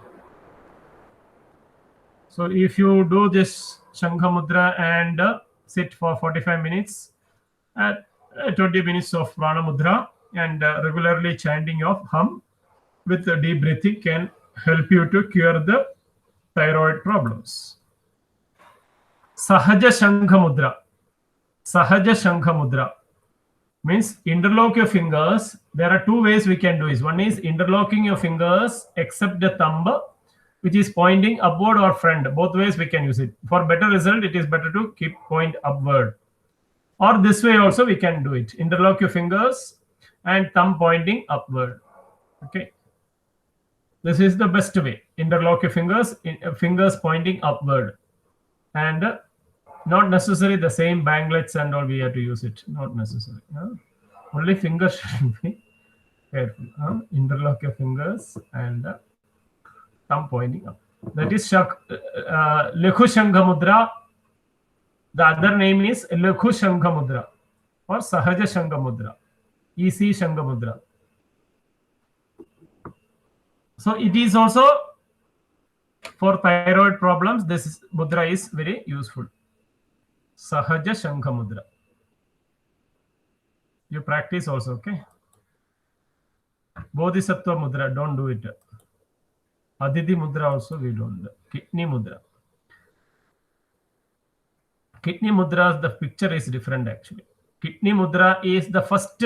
So if you do this Shankha mudra and sit for 45 minutes, 20 minutes of Prana mudra, and regularly chanting of hum with the deep breathing can help you to cure the thyroid problems. Sahaja Shankha mudra. Sahaja Shankha mudra means interlock your fingers. There are two ways we can do this. One is interlocking your fingers except the thumb which is pointing upward or front. Both ways we can use it. For better result, it is better to keep point upward. Or this way also we can do it. Interlock your fingers and thumb pointing upward. Okay. This is the best way. Interlock your fingers, fingers pointing upward. And not necessary the same banglets and all we have to use it. Not necessary. Only fingers should be careful. Interlock your fingers and thumb pointing up. That is Lekhu Shangha Mudra. The other name is Lekhu Shangha Mudra or Sahaja Shangha Mudra. Easy Shangha Mudra. So it is also for thyroid problems. This mudra is very useful. Sahaja Shankha Mudra. You practice also, okay? Bodhisattva Mudra, don't do it. Aditi Mudra also we don't do. Kidney Mudra. Kidney Mudra, the picture is different actually. Kidney Mudra is the first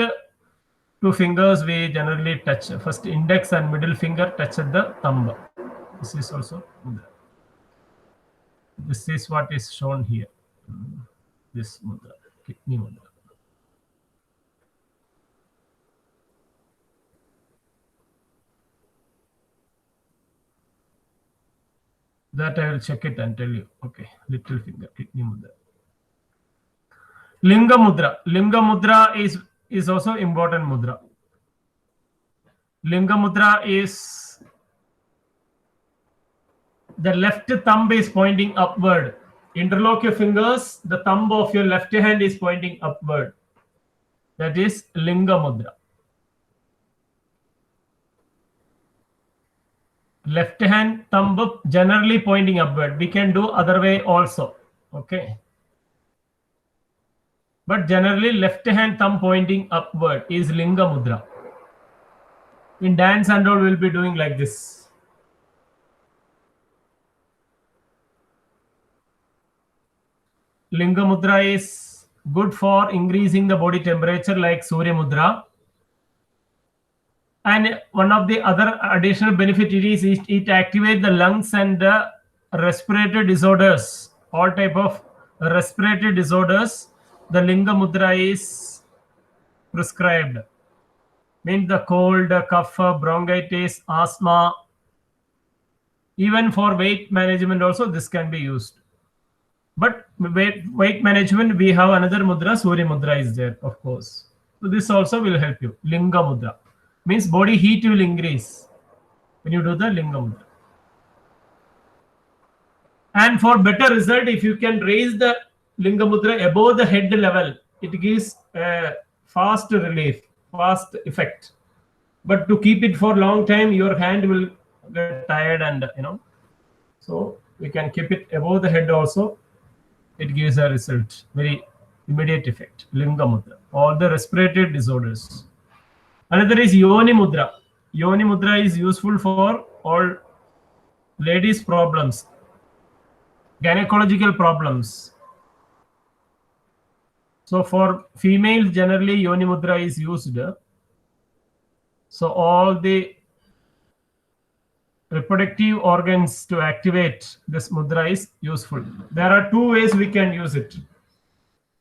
two fingers we generally touch. First index and middle finger touch at the thumb. This is also Mudra. This is what is shown here. This Mudra, Kidney Mudra. That I will check it and tell you. Okay, little finger, Kidney Mudra. Linga Mudra. Linga Mudra is also important mudra. Linga Mudra is the left thumb is pointing upward. Interlock your fingers. The thumb of your left hand is pointing upward. That is Linga Mudra. Left hand thumb generally pointing upward. We can do other way also. Okay. But generally left hand thumb pointing upward is Linga Mudra. In dance and all we'll be doing like this. Linga Mudra is good for increasing the body temperature like Surya Mudra. And one of the other additional benefit it activates the lungs and respiratory disorders. All type of respiratory disorders. The Linga Mudra is prescribed. Means the cold, cough, bronchitis, asthma. Even for weight management also this can be used. But weight management we have another mudra, Surya Mudra is there of course. So this also will help you. Linga Mudra. Means body heat will increase when you do the Linga Mudra. And for better result, if you can raise the Linga Mudra above the head level, it gives a fast relief, fast effect. But to keep it for long time, your hand will get tired and So we can keep it above the head also. It gives a result, very immediate effect. Linga Mudra. All the respiratory disorders. Another is Yoni Mudra. Yoni Mudra is useful for all ladies' problems, gynecological problems. So for females, generally Yoni Mudra is used. So all the reproductive organs to activate this mudra is useful. There are two ways we can use it.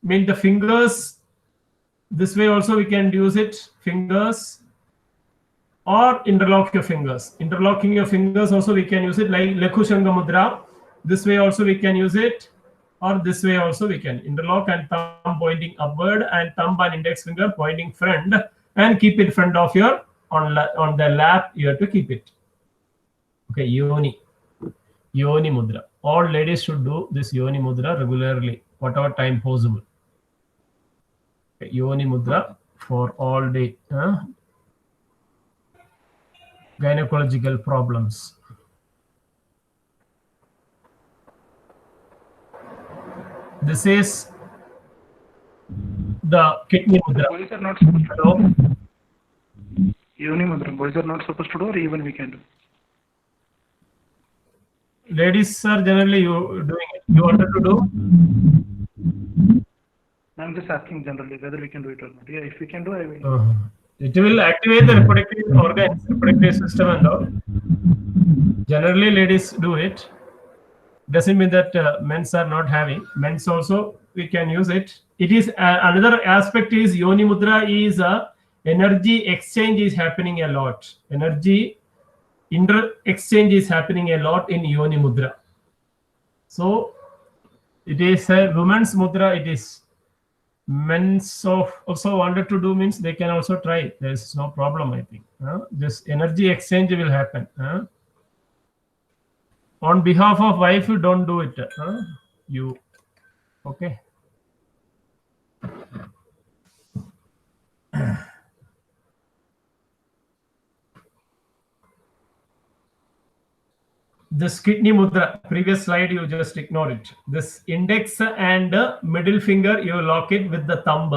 Mean the fingers, this way also we can use it, fingers, or interlock your fingers. Interlocking your fingers also we can use it like Lekhu Shangha Mudra. This way also we can use it, or this way also we can interlock and thumb pointing upward and thumb and index finger pointing front and keep in front of your on the lap. You have to keep it. Okay, Yoni Mudra. All ladies should do this Yoni Mudra regularly, whatever time possible. Okay, Yoni Mudra for all the gynecological problems. This is the Kidney Mudra. Boys are not supposed to do. Yoni Mudra. Boys are not supposed to do, or even we can do. Ladies are generally doing it. You wanted to do? I'm just asking generally whether we can do it or not. Yeah, if we can do, I will. It will activate the reproductive organs, reproductive system and all. Generally, ladies do it. Doesn't mean that men's are not having. Men's also we can use it. It is another aspect is Yoni Mudra is energy exchange is happening a lot. Energy exchange is happening a lot in Yoni Mudra. So it is a woman's mudra. It is men's also wanted to do means they can also try. There is no problem. I think this energy exchange will happen. On behalf of wife, you don't do it. You okay? This kidney mudra, previous slide, you just ignore it. This index and middle finger, you lock it with the thumb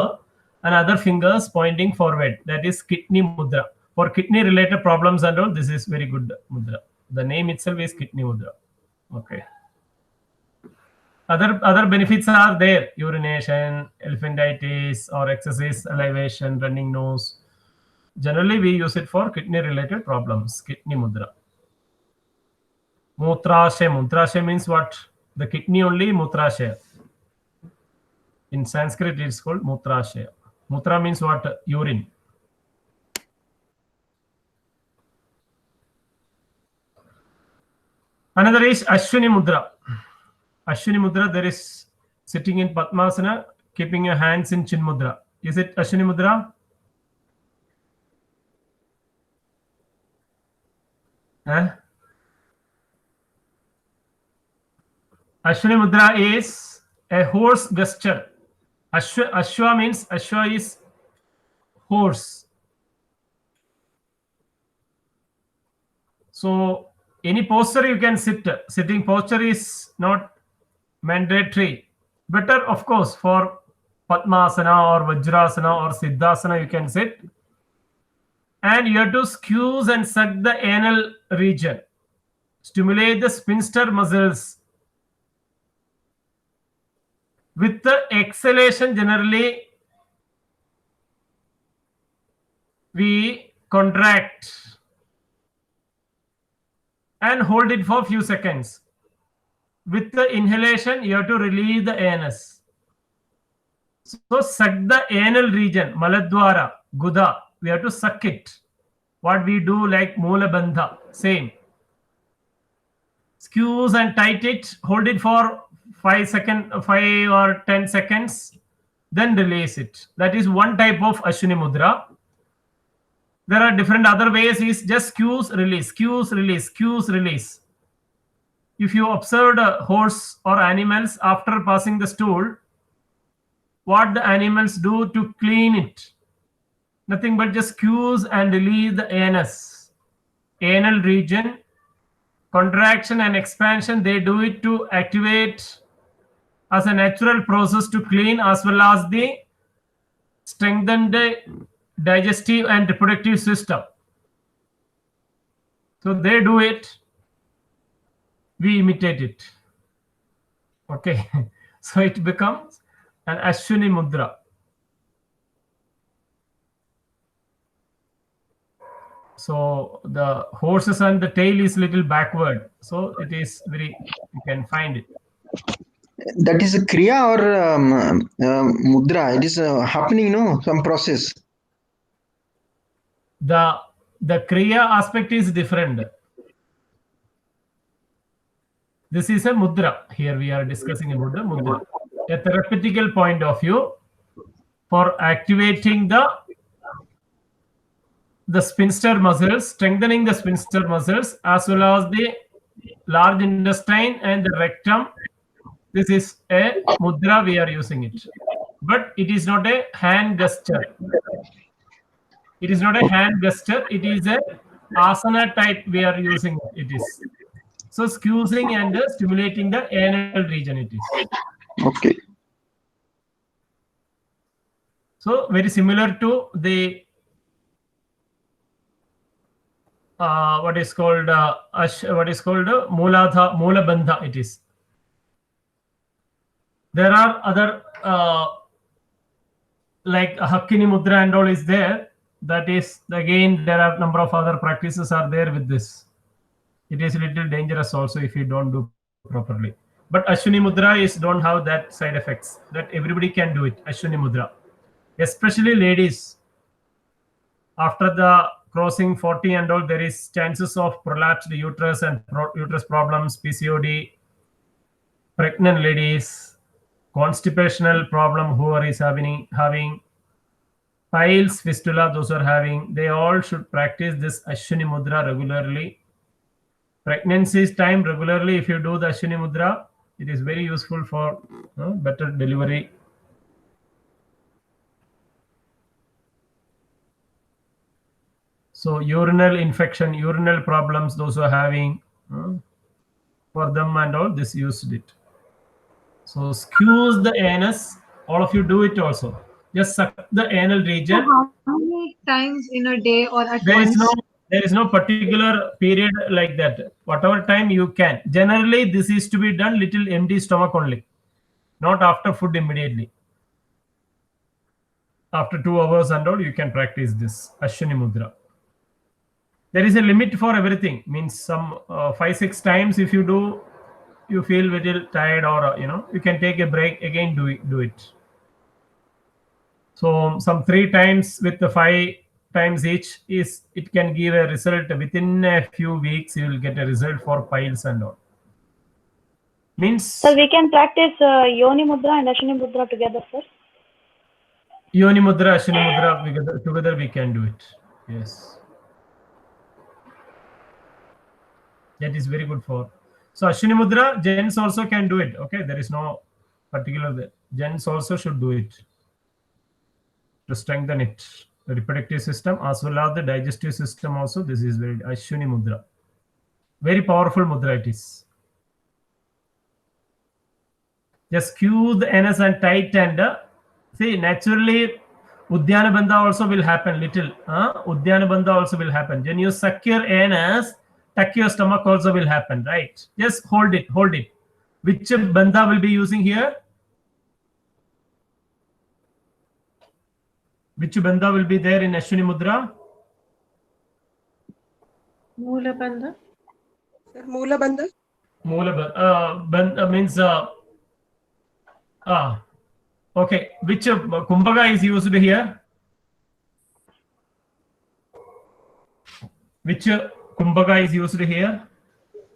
and other fingers pointing forward. That is kidney mudra. For kidney related problems and all, this is very good mudra. The name itself is kidney mudra. Okay. Other benefits are there: urination, elephantitis, or excessive salivation, running nose. Generally, we use it for kidney related problems. Kidney mudra. Mutrashaya. Mutrashaya means what? The kidney only mutrashaya. In Sanskrit, it is called mutrashaya. Mutra means what? Urine. Another is Ashwini Mudra. Ashwini Mudra, there is sitting in Padmasana, keeping your hands in Chin Mudra. Is it Ashwini Mudra? Ashwini Mudra is a horse gesture. Ashwa means, Ashwa is horse. So any posture you can sit. Sitting posture is not mandatory. Better, of course, for Padmasana or Vajrasana or Siddhasana you can sit. And you have to squeeze and suck the anal region. Stimulate the sphincter muscles. With the exhalation, generally, we contract and hold it for a few seconds. With the inhalation, you have to release the anus. So suck the anal region, Maladwara, Guda. We have to suck it. What we do like Moola Bandha, same. Squeeze and tight it, hold it for 5 or 10 seconds, then release it. That is one type of Ashwini Mudra. There are different other ways is just squeeze, release, squeeze, release, squeeze, release. If you observed a horse or animals after passing the stool, what the animals do to clean it? Nothing but just squeeze and release the anus. Anal region, contraction and expansion, they do it to activate as a natural process to clean as well as the strengthen the digestive and reproductive system. So they do it, we imitate it. Okay, so it becomes an Ashwini Mudra. So the horses and the tail is little backward. So it is very, you can find it. That is a kriya or mudra. It is happening, some process. The kriya aspect is different. This is a mudra. Here we are discussing about the mudra. A therapeutical point of view for activating the sphincter muscles, strengthening the sphincter muscles as well as the large intestine and the rectum. This is a mudra, we are using it. But it is not a hand gesture. It is not a hand gesture. It is a asana type we are using. It is. So squeezing and stimulating the anal region it is. Okay. So very similar to the what is called Moola Bandha it is. There are other like Hakini Mudra and all is there. That is, again, there are number of other practices are there with this. It is a little dangerous also if you don't do properly. But Ashwini Mudra is don't have that side effects. That everybody can do it. Ashwini Mudra, especially ladies. After the crossing 40 and all, there is chances of prolapsed uterus and uterus problems, PCOD, pregnant ladies, constipational problem, whoever is having piles, fistula, those are having, they all should practice this Ashwini Mudra regularly. Pregnancy's time regularly, if you do the Ashwini Mudra, it is very useful for better delivery. So urinal infection, urinal problems, those who are having, for them and all, this used it. So squeeze the anus. All of you do it also. Just suck the anal region. How many times in a day or at There once? is no particular period like that. Whatever time you can. Generally, this is to be done little empty stomach only, not after food immediately. After 2 hours and all, you can practice this Ashwini Mudra. There is a limit for everything. Means some 5-6 times if you do, you feel little tired, or you can take a break, again do it. So some 3 times with the 5 times each, it can give a result within a few weeks. You will get a result for piles and all. Means So we can practice Yoni Mudra and Ashwini Mudra together, sir. Yoni Mudra, Ashwini Mudra together we can do it. Yes. That is very good for. So Ashwini Mudra, gents also can do it. Okay, there is no particular. Gents also should do it to strengthen it, the reproductive system as well as the digestive system. Also, this is very Ashwini Mudra. Very powerful mudra it is. Just skew the anus and tight and see naturally. Udyana Bandha also will happen little. Udyana Bandha also will happen. When you suck your anus, tuck your stomach also will happen, right? Just hold it. Which bandha will be using here? Which bandha will be there in Ashwini Mudra? Moola Bandha. Moola Bandha. Moola Bandha means okay. Which Kumbhaga is used here? Which Kumbhaga is used here?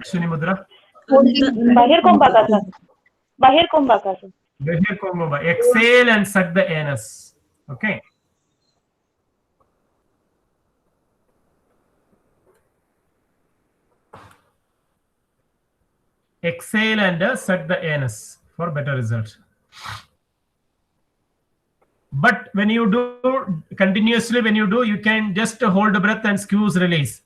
Ashwini Mudra. Bahir Kumbhaka, sir. Bahir Kumbhaka, sir. Bahir Kumbhaka. Exhale and suck the anus. Okay. Exhale and suck the anus for better result. But when you do continuously, you can just hold the breath and squeeze, release.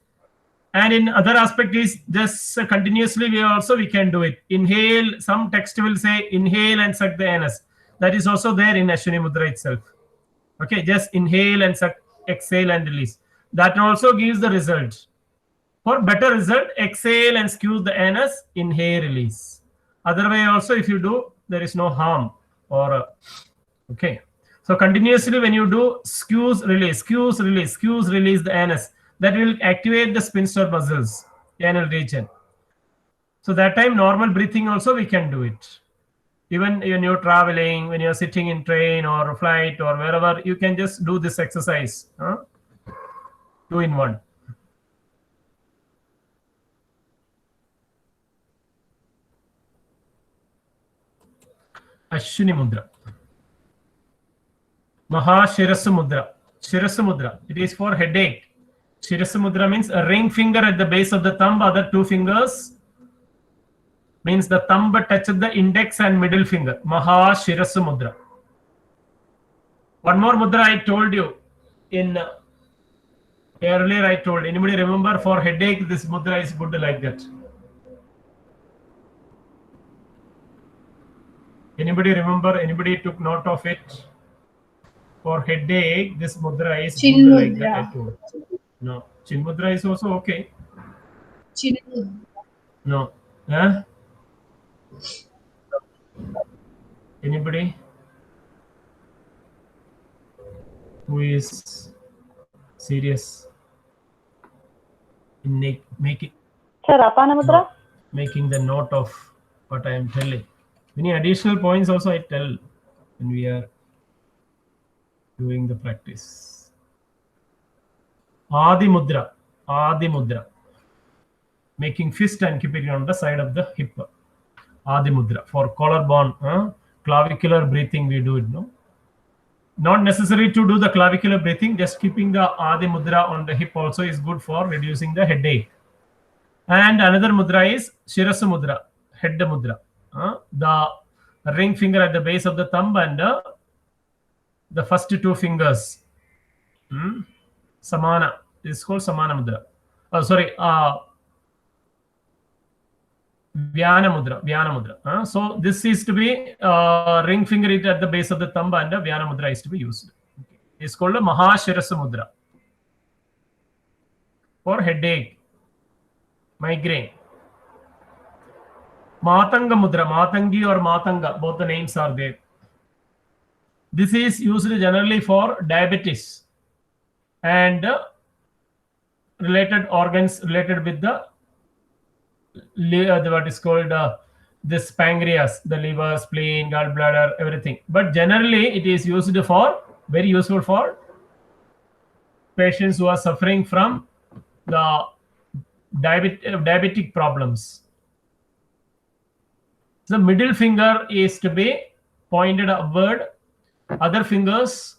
And in other aspect is just continuously we can do it. Inhale, some text will say inhale and suck the anus. That is also there in Ashwini Mudra itself. Okay, just inhale and suck, exhale and release. That also gives the result. For better result, exhale and squeeze the anus, inhale, release. Other way also if you do, there is no harm. Or okay. So continuously when you do squeeze, release the anus, that will activate the sphincter muscles, anal region. So that time normal breathing also we can do it. Even when you're traveling, when you're sitting in train or flight or wherever, you can just do this exercise. 2 in 1. Ashwini Mudra. Mahashirasu Mudra. Shirasu Mudra. It is for headache. Shirasu Mudra means a ring finger at the base of the thumb, other 2 fingers. Means the thumb touches the index and middle finger. Mahashirasu Mudra. One more mudra I told you in earlier I told. Anybody remember for headache this mudra is good like that? Anybody remember? Anybody took note of it? For headache, this mudra is Chin good like mudra. that. I told. No, Chin mudra is also okay. Chin mudra. No, huh? Anybody who is serious in make it Sir, Apana Mudra? Making the note of what I am telling. Any additional points also I tell when we are doing the practice. Adi Mudra. Adi Mudra. Making fist and keeping it on the side of the hip. Adi Mudra. For collarbone, clavicular breathing we do it, no? Not necessary to do the clavicular breathing, just keeping the Adi Mudra on the hip also is good for reducing the headache. And another mudra is Shirasu Mudra, head mudra. The ring finger at the base of the thumb and the first two fingers. Samana. This is called Samana Mudra. Vyana Mudra. Vyana Mudra. So this is to be ring finger it at the base of the thumb and Vyana Mudra is to be used. Okay. It's called a Mahashirasu Mudra for headache, migraine. Matanga Mudra, Matangi or Matanga, both the names are there. This is used generally for diabetes and related organs related with the what is called this pancreas, the liver, spleen, gallbladder, everything. But generally it is used for, very useful for patients who are suffering from the diabetic problems. The middle finger is to be pointed upward. Other fingers,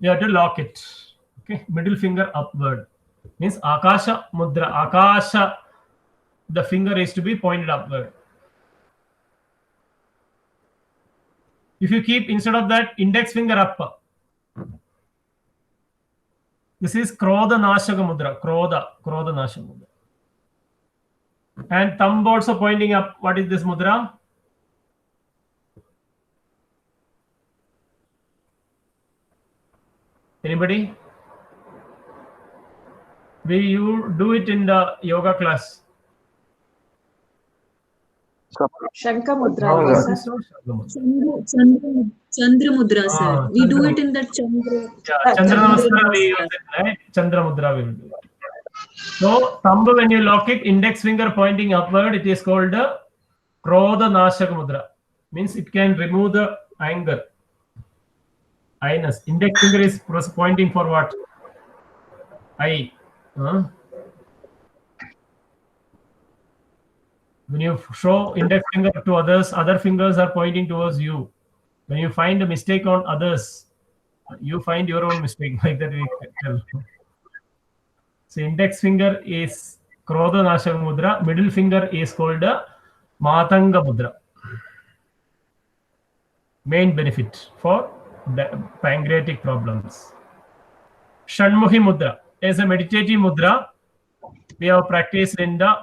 you have to lock it. Okay, middle finger upward. Means Akasha Mudra. Akasha, the finger is to be pointed upward. If you keep instead of that index finger up, this is Krodha Nashaka Mudra. Krodha Nashaka Mudra. And thumb also pointing up. What is this mudra? Anybody? You do it in the yoga class. Shankha Mudra. Chandra Mudra, sir. We do it in that Chandra. Yeah, Chandra Namaskara we use it, right? Chandra Mudra we will do it. So, thumb when you lock it, index finger pointing upward, it is called the Krodha Nashaka Mudra. Means it can remove the anger. Index finger is pointing for what? I. When you show index finger to others, other fingers are pointing towards you. When you find a mistake on others, you find your own mistake. Like that we tell. So index finger is Krodha Nashaka Mudra. Middle finger is called Matanga Mudra. Main benefit for the pancreatic problems. Shanmukhi Mudra is a meditative mudra. We have practiced in the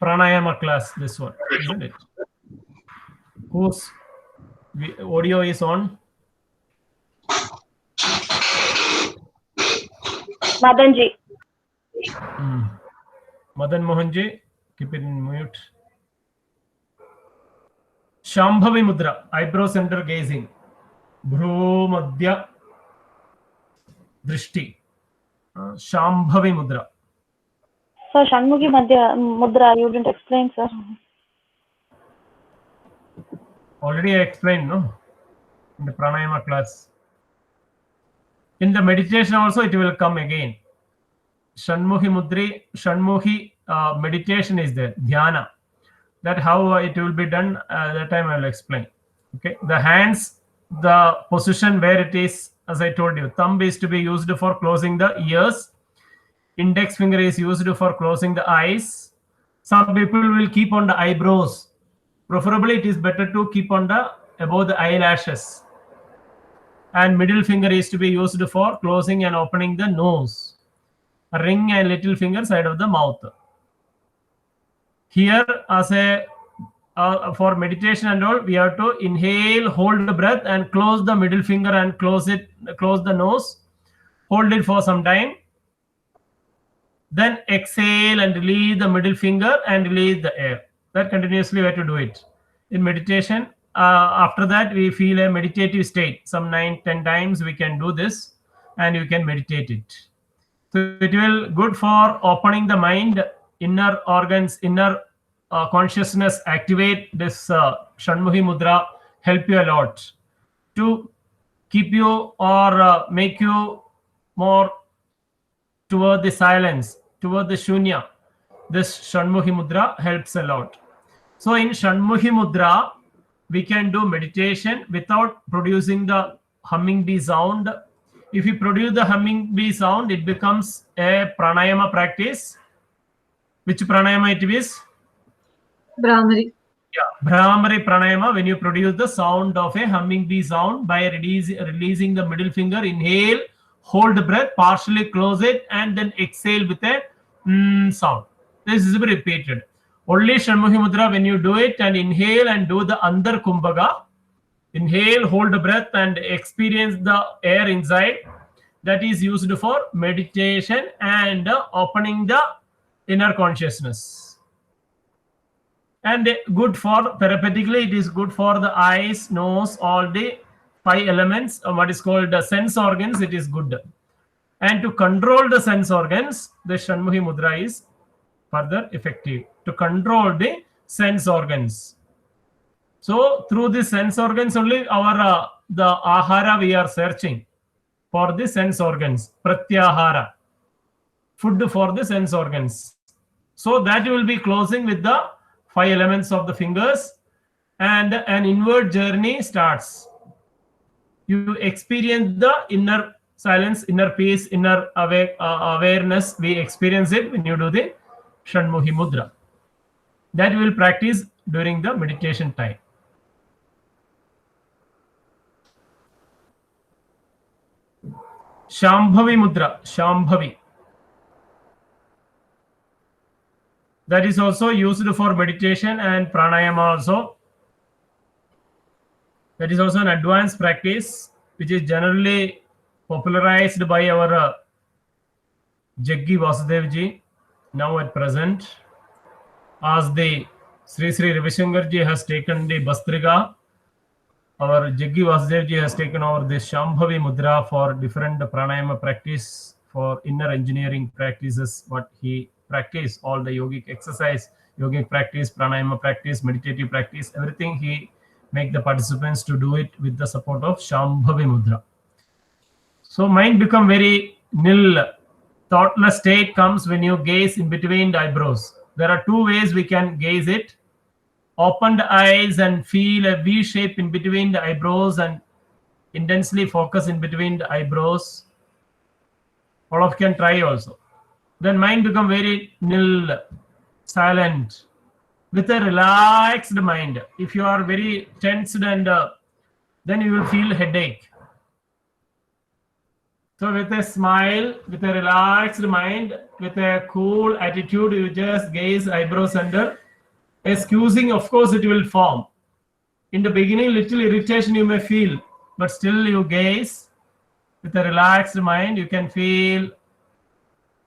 pranayama class. This one, isn't it? Whose audio is on? Madanji. Madan Mohanji, keep it in mute. Shambhavi Mudra, eyebrow center gazing. Bhru Madhya Drishti. Shambhavi Mudra. So, Shanmukhi Mudra, you didn't explain, sir. Already I explained, no? In the pranayama class. In the meditation also it will come again. Shanmukhi meditation is there, dhyana. That how it will be done, that time I will explain. Okay, the hands, the position where it is, as I told you, thumb is to be used for closing the ears. Index finger is used for closing the eyes. Some people will keep on the eyebrows. Preferably it is better to keep on the above the eyelashes. And middle finger is to be used for closing and opening the nose. A ring and little finger side of the mouth. Here, as a for meditation and all, we have to inhale, hold the breath, and close the middle finger and close the nose. Hold it for some time. Then exhale and release the middle finger and release the air. That continuously we have to do it. In meditation, after that we feel a meditative state. Some 9-10 times we can do this, and you can meditate it. So it will good for opening the mind, inner organs, inner consciousness. Activate this Shanmukhi Mudra, help you a lot to keep you or make you more toward the silence, toward the shunya. This Shanmukhi Mudra helps a lot. So in Shanmukhi Mudra, we can do meditation without producing the humming bee sound. If you produce the humming bee sound, it becomes a pranayama practice. Which pranayama it is? Brahmari. Yeah, Brahmari pranayama, when you produce the sound of a humming bee sound by releasing the middle finger, inhale, hold the breath, partially close it, and then exhale with a sound. This is repeated. Only Shanmukhi Mudra, when you do it and inhale and do the Andar Kumbhaga, inhale, hold the breath and experience the air inside. That is used for meditation and opening the inner consciousness. And good for therapeutically, it is good for the eyes, nose, all the 5 elements, what is called the sense organs, it is good. And to control the sense organs, the Shanmukhi Mudra is further effective to control the sense organs. So through the sense organs only our the ahara we are searching for the sense organs, pratyahara, food for the sense organs. So that will be closing with the 5 elements of the fingers, and an inward journey starts. You experience the inner silence, inner peace, inner awareness. We experience it when you do the Shanmukhi Mudra. That we will practice during the meditation time. Shambhavi Mudra, Shambhavi. That is also used for meditation and pranayama also. That is also an advanced practice which is generally popularized by our Jaggi Vasudevji now at present. As the Sri Sri Ravishankar has taken the Bastriga, our Jaggi Vasudevji has taken over the Shambhavi Mudra for different pranayama practice, for inner engineering practices, what he practice, all the yogic exercise, yogic practice, pranayama practice, meditative practice, everything he make the participants to do it with the support of Shambhavi Mudra. So mind become very nil. Thoughtless state comes when you gaze in between the eyebrows. There are 2 ways we can gaze it. Open the eyes and feel a V shape in between the eyebrows and intensely focus in between the eyebrows. All of you can try also. Then mind become very nil, silent, with a relaxed mind. If you are very tensed and then you will feel headache. So with a smile, with a relaxed mind, with a cool attitude, you just gaze eyebrows under. Excusing, of course, it will form. In the beginning, little irritation you may feel, but still you gaze with a relaxed mind. You can feel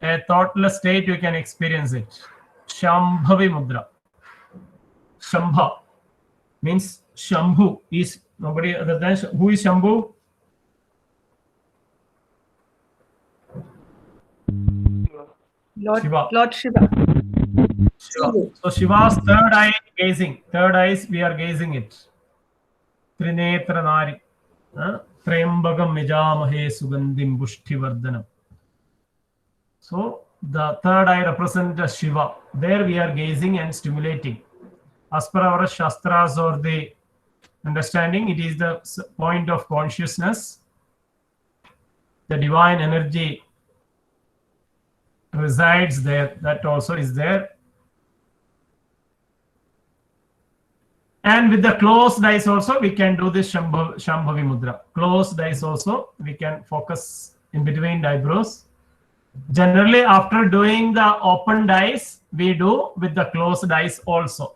a thoughtless state, you can experience it. Shambhavi Mudra. Shambha means Shambhu is nobody other than who is Shambhu? Lord Shiva. So Shiva's third eye gazing. Third eyes we are gazing it. Trinetra Nari. Trayambagam Mijamahe Sugandim Bushtivardhanam. So the third eye represents Shiva. There we are gazing and stimulating. As per our Shastras or the understanding, it is the point of consciousness. The divine energy resides there. That also is there. And with the closed eyes also, we can do this Shambhavi Mudra. Closed eyes also, we can focus in between the eyebrows. Generally, after doing the opened eyes, we do with the closed eyes also.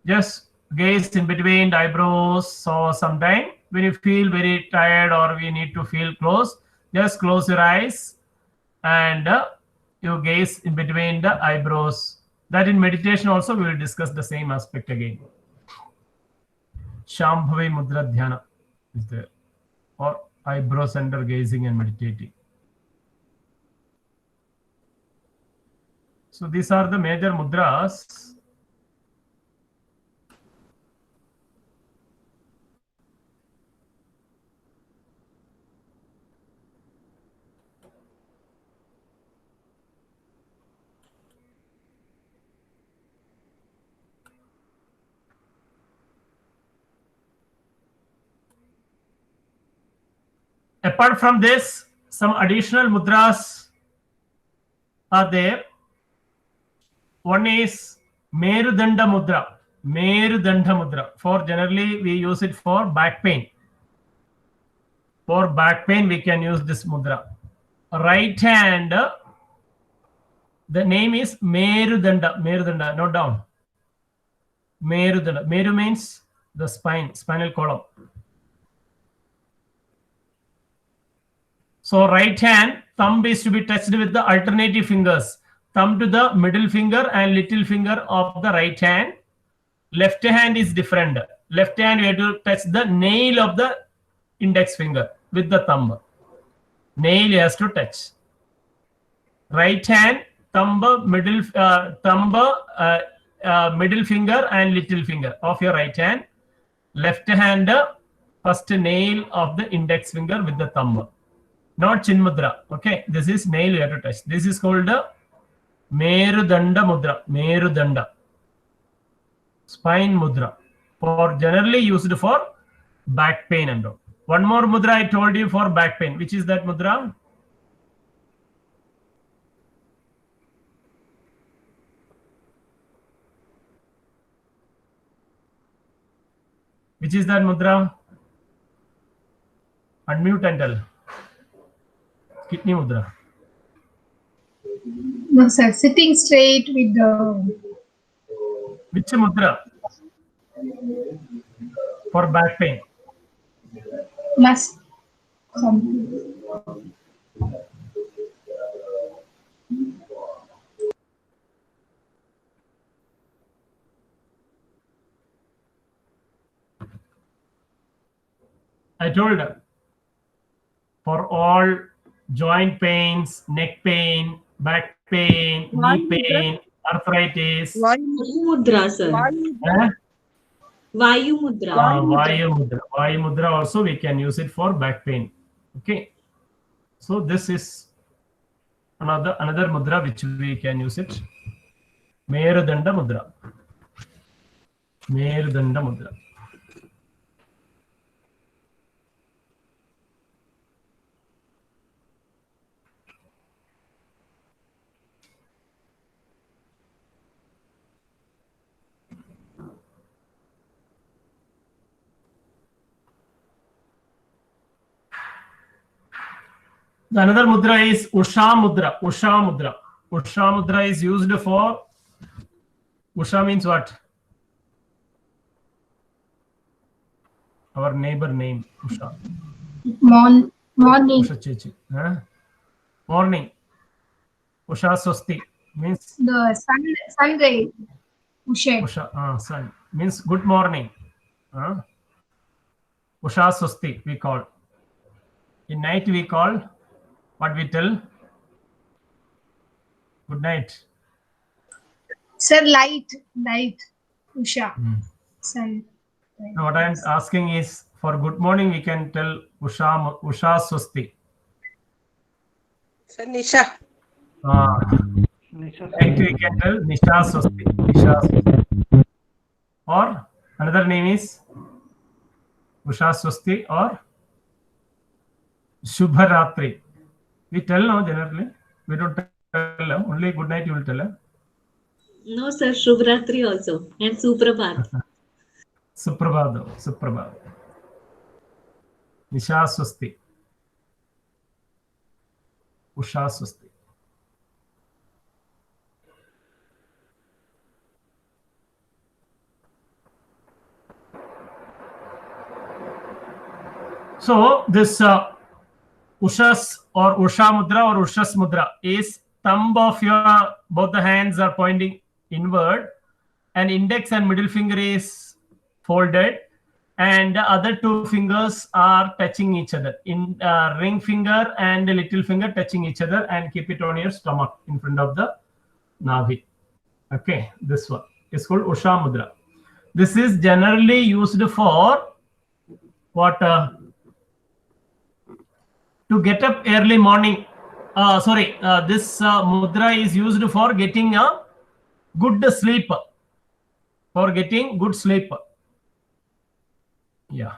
Just gaze in between the eyebrows. So sometime when you feel very tired or we need to feel close, just close your eyes and you gaze in between the eyebrows. That in meditation also we will discuss the same aspect again. Shambhavi Mudra Dhyana is there, or eyebrow center gazing and meditating. So these are the major mudras. Apart from this, some additional mudras are there. One is Merudanda Mudra. Merudanda Mudra. For generally we use it for back pain. For back pain we can use this mudra. Right hand, the name is Merudanda. Merudanda, note down. Merudanda. Meru means the spine, spinal column. So right hand, thumb is to be touched with the alternative fingers. Thumb to the middle finger and little finger of the right hand. Left hand is different. Left hand, you have to touch the nail of the index finger with the thumb. Nail has to touch. Right hand, thumb, middle finger and little finger of your right hand. Left hand, first nail of the index finger with the thumb. Not chin mudra. Okay, this is nail you have to touch. This is called Merudanda Mudra. Merudanda. Spine mudra. For generally used for back pain and all. One more mudra I told you for back pain. Which is that mudra? Which is that mudra? Unmute and tell. Kidney mudra. No, sir. Sitting straight with the. Which mudra? For back pain. Must. I told her. For all joint pains, neck pain, back pain, knee pain, arthritis. Vayu Mudra, sir. Vayu Mudra. Vayu Mudra. Vayu Mudra also we can use it for back pain. Okay. So this is another mudra which we can use it. Merudanda Mudra. Merudanda Mudra. Another mudra is Usha Mudra. Usha Mudra. Usha Mudra is used for. Usha means what? Our neighbor name. Usha. Morning. Usha Chechi. Morning. Usha Swasti means. The sun ray. Usha. Usha. Sun means good morning. Usha Swasti we call. In night we call. What we tell? Good night. Sir, light. Usha. Sun. Now what I am asking is, for good morning we can tell Usha Swasti. Sir, Nisha. Night we can tell Nisha Swasti. Nisha Swasti. Or another name is Usha Swasti or Shubha Ratri. We tell no generally. We don't tell only good night you will tell. No, sir. Shubhratri also. And Suprabhat. Suprabhat. Nisha Swasti. Usha Swasti. So this Ushas or Usha Mudra or Ushas Mudra is thumb of your both the hands are pointing inward and index and middle finger is folded and the other two fingers are touching each other. In ring finger and the little finger touching each other, and keep it on your stomach in front of the navi. Okay, this one is called Usha Mudra. This is generally used for what? To get up early morning. This mudra is used for getting a good sleep. For getting good sleep. Yeah.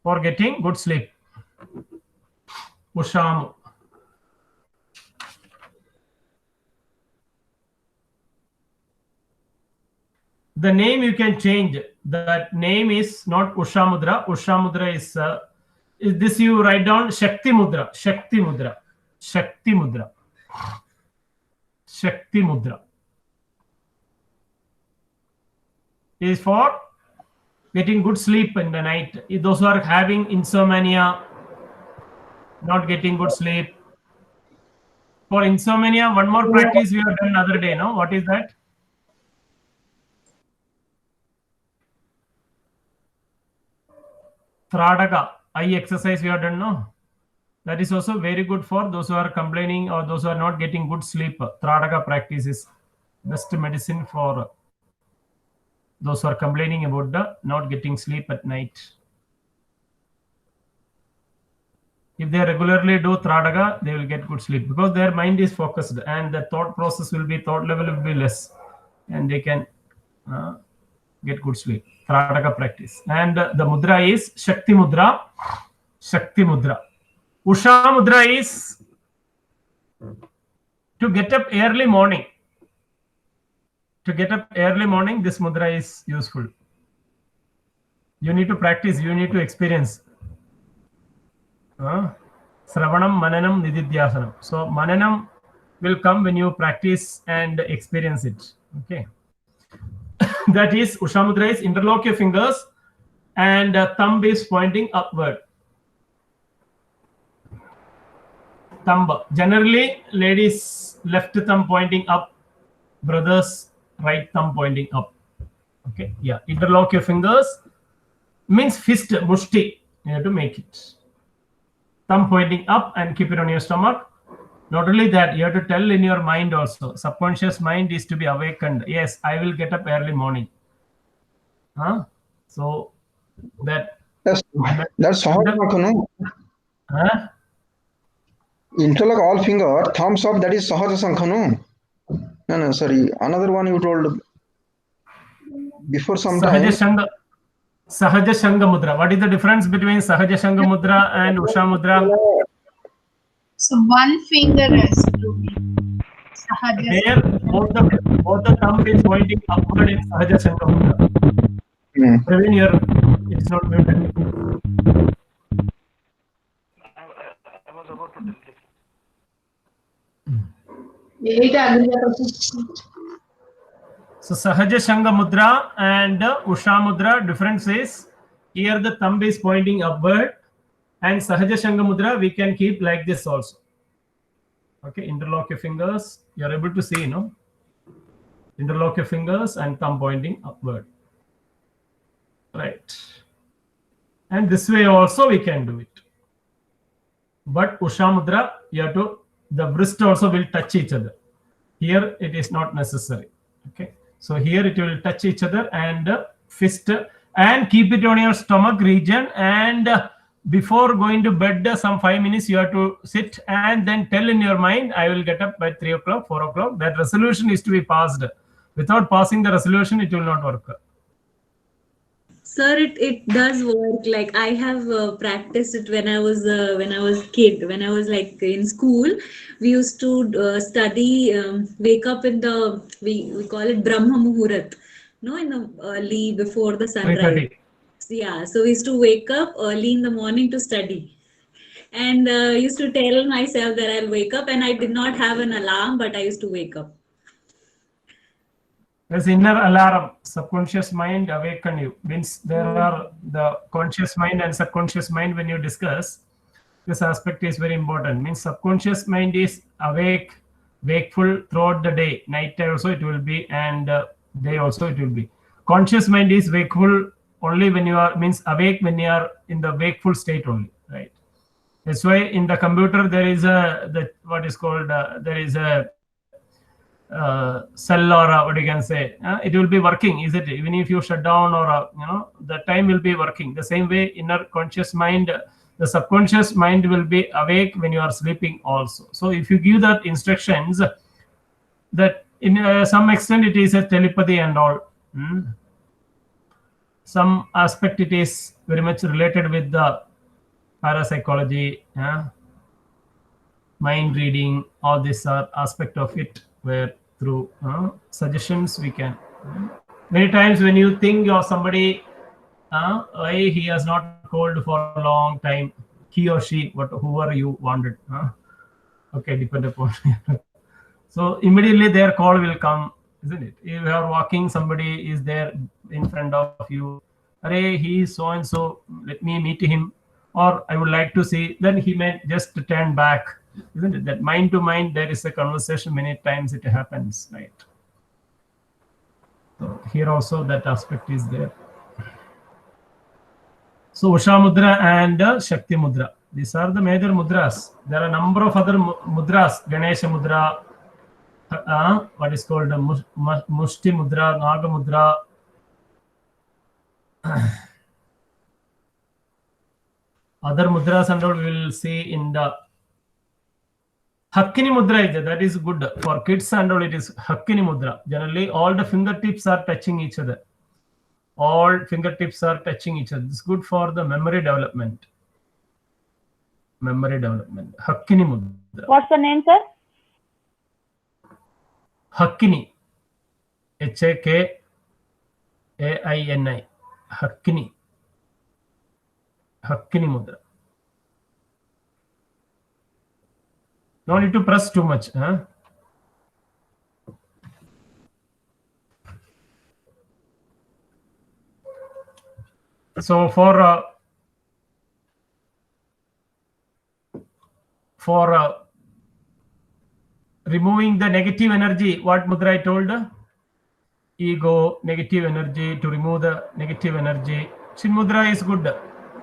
For getting good sleep. Usham. The name you can change. That name is not Usha Mudra. Usha Mudra is this you write down Shakti Mudra. Shakti Mudra. Shakti Mudra. Shakti Mudra is for getting good sleep in the night. Those who are having insomnia, not getting good sleep. For insomnia, one more practice we have done other day. No, what is that? Tradaka, eye exercise we have done, no? That is also very good for those who are complaining or those who are not getting good sleep. Tradaka practice is best medicine for those who are complaining about the not getting sleep at night. If they regularly do Tradaka, they will get good sleep because their mind is focused and the thought level will be less, and they can get good sleep. Tradaka practice. And the mudra is Shakti Mudra. Shakti Mudra. Usha Mudra is to get up early morning. To get up early morning, this mudra is useful. You need to practice, you need to experience. Sravanam, Mananam, Nididhyasanam. So Mananam will come when you practice and experience it. Okay. That is, Usha Mudra is interlock your fingers and thumb is pointing upward. Thumb. Generally, ladies, left thumb pointing up, brothers, right thumb pointing up. Okay, yeah. Interlock your fingers means fist, mushti. You have to make it. Thumb pointing up and keep it on your stomach. Not only that, you have to tell in your mind also. Subconscious mind is to be awakened. Yes, I will get up early morning. So that's Sahaja no? Interlock all finger, thumbs up, that is Sahaja Sankha, no? No, sorry. Another one you told before some time. Sahaja Shanga Mudra. What is the difference between Sahaja Shanga Mudra and Usha Mudra? So one finger has to be Sahaja. There, both the thumb is pointing upward in Sahaja Shanga Mudra. Even here, it's not muted. I was about to tell you. So Sahaja Shanga Mudra and Usha Mudra, difference is here the thumb is pointing upward, and Sahaja Shanga Mudra we can keep like this also. Okay, interlock your fingers. You are able to see, no? Interlock your fingers and thumb pointing upward. Right. And this way also we can do it. But Usha Mudra, you have to, the wrist also will touch each other. Here it is not necessary. Okay. So here it will touch each other and fist, and keep it on your stomach region, and before going to bed some 5 minutes you have to sit and then tell in your mind, I will get up by 3 o'clock, 4 o'clock. That resolution is to be passed. Without passing the resolution, it will not work. Sir, it does work. Like I have practiced it when I was kid. When I was like in school, we used to study. Wake up in the we call it Brahma Muhurat. No, in the early before the sunrise. Yeah, so we used to wake up early in the morning to study, and used to tell myself that I'll wake up, and I did not have an alarm, but I used to wake up. There's inner alarm, subconscious mind awaken you. Means there are the conscious mind and subconscious mind. When you discuss, this aspect is very important. Means subconscious mind is awake, wakeful throughout the day. Night also it will be, and day also it will be. Conscious mind is wakeful only when you are, means awake when you are in the wakeful state only, right? That's why in the computer there is what is called there is a cell, or what you can say, it will be working, is it? Even if you shut down, or the time will be working. The same way, inner conscious mind, the subconscious mind will be awake when you are sleeping also. So if you give that instructions, that in some extent it is a telepathy and all. Some aspect it is very much related with the parapsychology, mind reading. All these are aspect of it, where through suggestions we can. Many times when you think of somebody, why he has not called for a long time, he or she, whoever you wanted, okay, depend upon. So immediately their call will come, isn't it? If you are walking, somebody is there in front of you, array, he is so and so, let me meet him, or I would like to see, then he may just turn back, isn't it? That mind to mind, there is a conversation, many times it happens, right? So here also that aspect is there. So Usha Mudra and Shakti Mudra, these are the major mudras. There are a number of other mudras, Ganesha Mudra, what is called Mushti Mudra, Naga Mudra. Other mudras and all we will see in the Hakkini Mudra is there. That is good for kids and all. It is Hakkini Mudra. Generally, all the fingertips are touching each other. All fingertips are touching each other. It's good for the memory development. Memory development. Hakkini Mudra. What's the name, sir? Hakkini. Hakkini. Hakkini. Hakkini Mudra. No need to press too much. So for removing the negative energy, what mudra I told? Ego, negative energy, to remove the negative energy. Chin Mudra is good.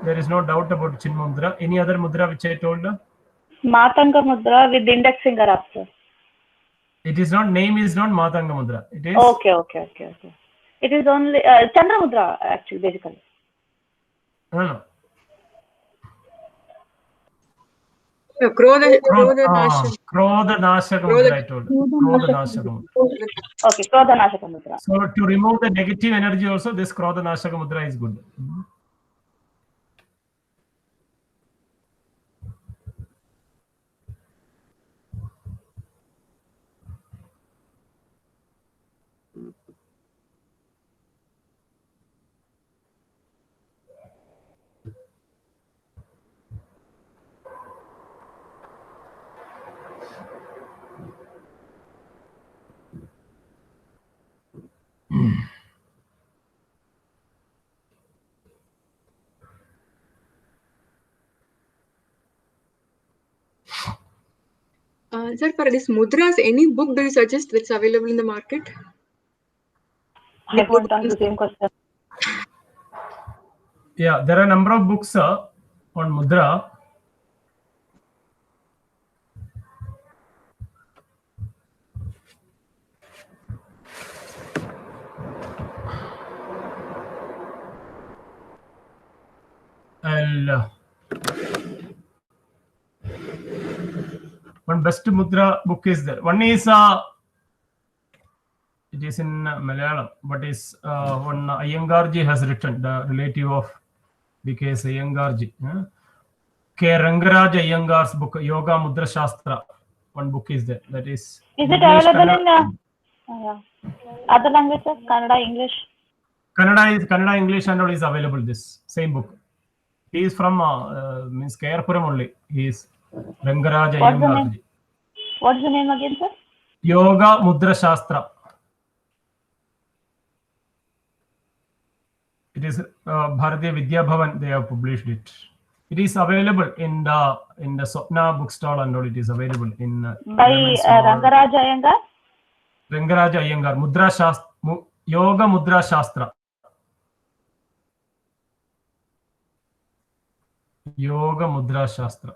There is no doubt about Chin Mudra. Any other mudra which I told? Matanga Mudra with index finger after. It is not, name is not Matanga Mudra. It is. Okay. It is only Chandra Mudra, actually, basically. No. Krodha Nashaka. Krodha Nashaka Mudra, I told. Krodha Nashaka Mudra. Okay, Krodha Nashaka Mudra. So to remove the negative energy also, this Krodha Nashaka Mudra is good. Sir, for this mudras, any book do you suggest that's available in the market? I want to answer the same question. Yeah, there are a number of books on mudra. One best mudra book is there. One is it is in Malayalam, but is one Iyengarji has written, the relative of B.K.S. Iyengarji. K. Rangaraj Iyengar's book, Yoga Mudra Shastra. One book is there. That is. Is it available in other languages? Kannada, English? Kannada, English and all is available. This same book. He is from means Kayarpuram only. He is Rangaraj Iyengarji. What's the name again, sir? Yoga Mudra Shastra. It is Bharatiya Vidya Bhavan. They have published it. It is available in the Swapna bookstall and all. It is available in by Rangaraja Iyengar. Rangaraja Iyengar. Mudra Shastra, Yoga Mudra Shastra. Yoga Mudra Shastra.